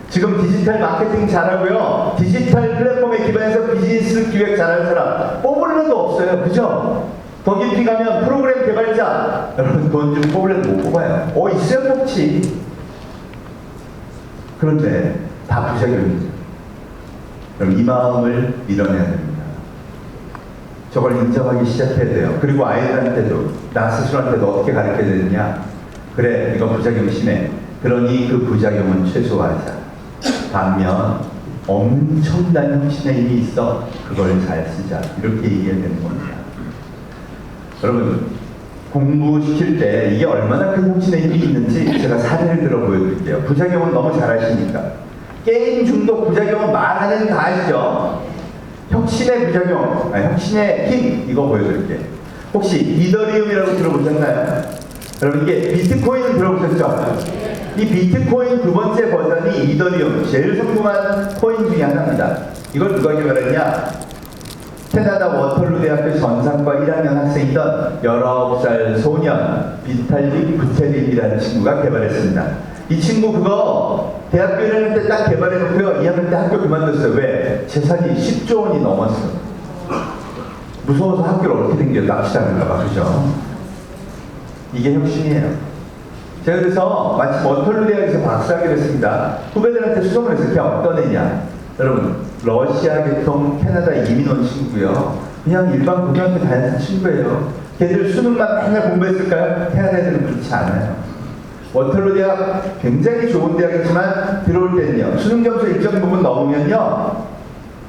지금 디지털 마케팅 잘하고요. 디지털 플랫폼에 기반해서 비즈니스 기획 잘하는 사람 뽑을 려도 없어요. 그죠? 더 깊이 가면 프로그램 개발자. 여러분 돈 좀 뽑으려도 못 뽑아요. 있어야 뽑지. 그런데 다 부작용이죠. 그럼 이 마음을 밀어내야 됩니다. 저걸 인정하기 시작해야 돼요. 그리고 아이들한테도, 나 스스로한테도 어떻게 가르쳐야 되느냐. 그래, 이거 부작용이 심해. 그러니 그 부작용은 최소화하자. 반면 엄청난 혁신의 힘이 있어. 그걸 잘 쓰자. 이렇게 얘기해야 되는 겁니다. 여러분, 공부시킬 때 이게 얼마나 큰 혁신의 힘이 있는지 제가 사례를 들어 보여드릴게요. 부작용은 너무 잘 아시니까. 게임 중독 부작용은 말하는 다 아시죠? 혁신의 부작용, 혁신의 힘, 이거 보여드릴게요. 혹시 이더리움이라고 들어보셨나요? 여러분, 이게 비트코인 들어보셨죠? 이 비트코인 두 번째 버전이 이더리움, 제일 성공한 코인 중에 하나입니다. 이걸 누가 개발했냐? 캐나다 워털루 대학교 전상과 1학년 학생이던 19살 소년 비탈릭 부테린이라는 친구가 개발했습니다. 이 친구 그거 대학교 1학년 때 딱 개발해놓고요. 2학년 때 학교 그만뒀어요. 왜? 재산이 10조 원이 넘었어요. 무서워서 학교를 어떻게 댕겨 납치당할까 봐. 그죠? 이게 혁신이에요. 제가 그래서 마침 워털루 대학에서 박사학위를 했습니다. 후배들한테 수정을 했어요. 걔 어떤 애냐? 여러분, 러시아 계통 캐나다 이민 온 친구고요. 그냥 일반 고등학교 다니는 친구예요. 걔들 수능만 맨날 공부했을까요? 캐나다 애들은 그렇지 않아요. 워털루 대학 굉장히 좋은 대학이지만 들어올 때는요. 수능 점수 일정 부분 넘으면요.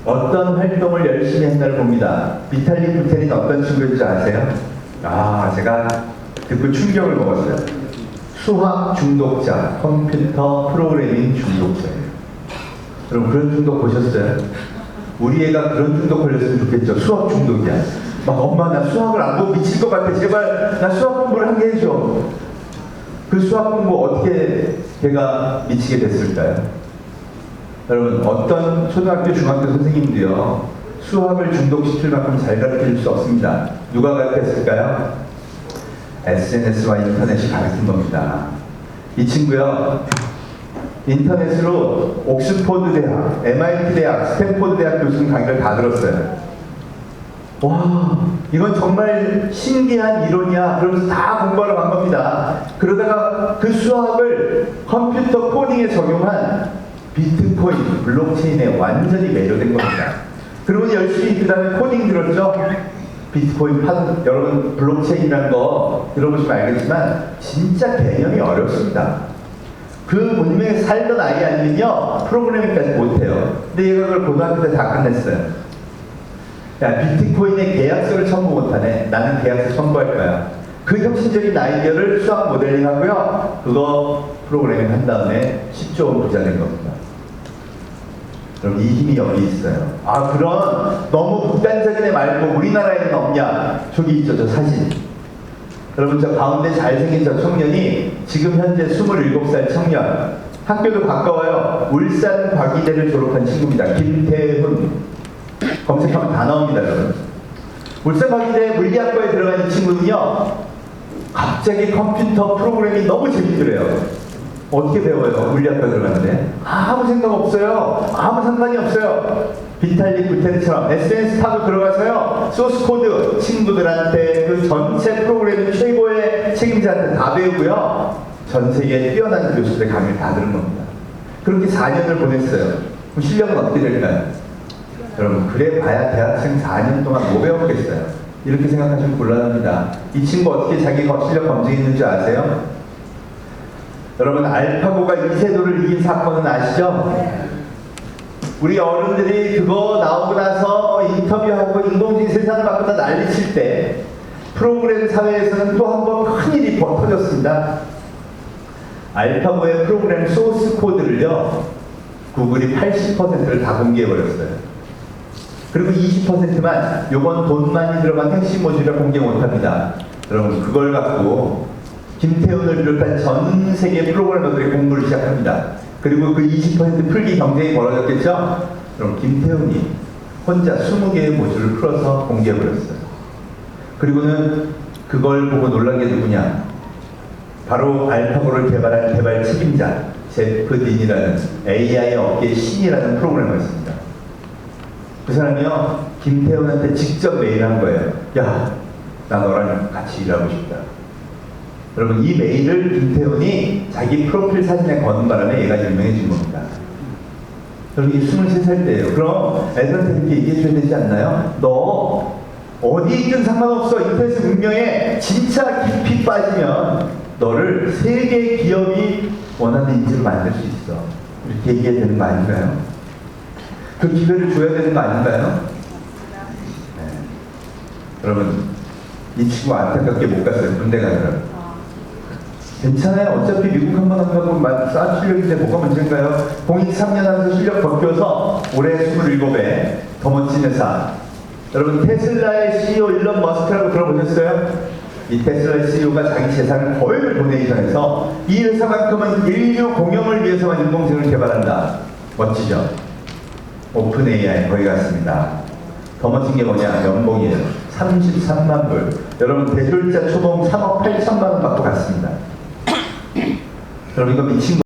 어떤 활동을 열심히 했나를 봅니다. 비탈릭 부테린 어떤 친구인지 아세요? 제가 듣고 충격을 먹었어요. 수학 중독자, 컴퓨터 프로그래밍 중독자예요. 여러분 그런 중독 보셨어요? 우리 애가 그런 중독 걸렸으면 좋겠죠. 수학 중독이야. 막 엄마 나 수학을 안 보고 미칠 것 같아. 제발 나 수학 공부를 하게 해줘. 그 수학 공부 어떻게 걔가 미치게 됐을까요? 여러분 어떤 초등학교 중학교 선생님도요 수학을 중독시킬 만큼 잘 가르칠 수 없습니다. 누가 가르쳤을까요? SNS와 인터넷이 가르친 겁니다. 이 친구요 인터넷으로 옥스퍼드 대학, MIT 대학, 스탠포드 대학 교수님 강의를 다 들었어요. 와, 이건 정말 신기한 이론이야. 그러면서 다 공부하러 간 겁니다. 그러다가 그 수학을 컴퓨터 코딩에 적용한 비트코인, 블록체인에 완전히 매료된 겁니다. 그러면 열심히 그 다음에 코딩 들었죠? 비트코인 여러분 블록체인이라는 거 들어보시면 알겠지만 진짜 개념이 어렵습니다. 그 문명에 살던 아이 아니면요 프로그래밍까지 못해요. 근데 얘가 그걸 고등학교 때 다 끝냈어요. 야, 비트코인의 계약서를 첨부 못하네. 나는 계약서 첨부할 거야. 그 혁신적인 아이디어를 수학 모델링 하고요. 그거 프로그래밍 한 다음에 10조 원 부자 된 겁니다. 그럼 이 힘이 여기 있어요. 아, 그런 너무 극단적인 애 말고 우리나라에는 없냐? 저기 있죠, 저 사진. 여러분, 저 가운데 잘생긴 저 청년이 지금 현재 27살 청년. 학교도 가까워요. 울산 과기대를 졸업한 친구입니다. 김태훈. 검색하면 다 나옵니다, 여러분. 울산 과기대 물리학과에 들어간 이 친구는요, 갑자기 컴퓨터 프로그래밍이 너무 재밌더래요. 어떻게 배워요? 물리학과 들어갔는데? 아무 생각 없어요. 아무 상관이 없어요. 비탈릭 구텐처럼 SNS 타고 들어가서요, 소스 코드 친구들한테 그 전체 프로그래밍 최고의 책임자한테 다 배우고요, 전 세계에 뛰어난 교수들의 강의를 다 들은 겁니다. 그렇게 4년을 보냈어요. 그럼 실력은 어떻게 될까요? 여러분, 그래 봐야 대학생 4년 동안 뭐 배웠겠어요? 이렇게 생각하시면 곤란합니다. 이 친구 어떻게 자기 실력 검증했는지 아세요? 여러분, 알파고가 이세돌을 이긴 사건은 아시죠? 우리 어른들이 그거 나오고 나서 인터뷰하고 인공지능 세상을 바꾸다 난리칠 때 프로그램 사회에서는 또 한 번 큰일이 터졌습니다. 알파고의 프로그램 소스 코드를요, 구글이 80%를 다 공개해버렸어요. 그리고 20%만 요건 돈 많이 들어간 핵심 모듈을 공개 못합니다. 여러분, 그걸 갖고 김태훈을 비롯한 전 세계 프로그래머들이 공부를 시작합니다. 그리고 그 20% 풀기 경쟁이 벌어졌겠죠? 그럼 김태훈이 혼자 20개의 모듈을 풀어서 공개해버렸어요. 그리고는 그걸 보고 놀란 게 누구냐? 바로 알파고를 개발한 개발 책임자 제프 딘이라는 AI 업계의 신이라는 프로그래머였습니다. 그 사람이요, 김태훈한테 직접 메일한 거예요. 야, 나 너랑 같이 일하고 싶다. 여러분, 이 메일을 김태훈이 자기 프로필 사진에 거는 바람에 얘가 유명해진 겁니다. 여러분, 이게 23살 때예요. 그럼 애들한테 이렇게 얘기해줘야 되지 않나요? 너 어디 있든 상관없어. 인터넷 문명에 진짜 깊이 빠지면 너를 세계 기업이 원하는 인재로 만들 수 있어. 이렇게 얘기해야 되는 거 아닌가요? 그 기회를 줘야 되는 거 아닌가요? 네. 여러분, 이 친구 안타깝게 못 갔어요. 군대 가느라. 괜찮아요. 어차피 미국 한번 한다고 쌓은 실력인데 뭐가 문제인가요? 023년 하면서 실력 벗겨서 올해 27배 더 멋진 회사. 여러분, 테슬라의 CEO 일론 머스크라고 들어보셨어요? 이 테슬라의 CEO가 자기 재산을 거의 도네이션해서 이 회사만큼은 인류 공영을 위해서만 인공지능을 개발한다. 멋지죠? 오픈 AI 거기 갔습니다. 더 멋진 게 뭐냐? 연봉이에요. 33만 불. 여러분, 대졸자 초봉 3억 8천만 원 받고 갔습니다. 여러분, 이거 미친 거.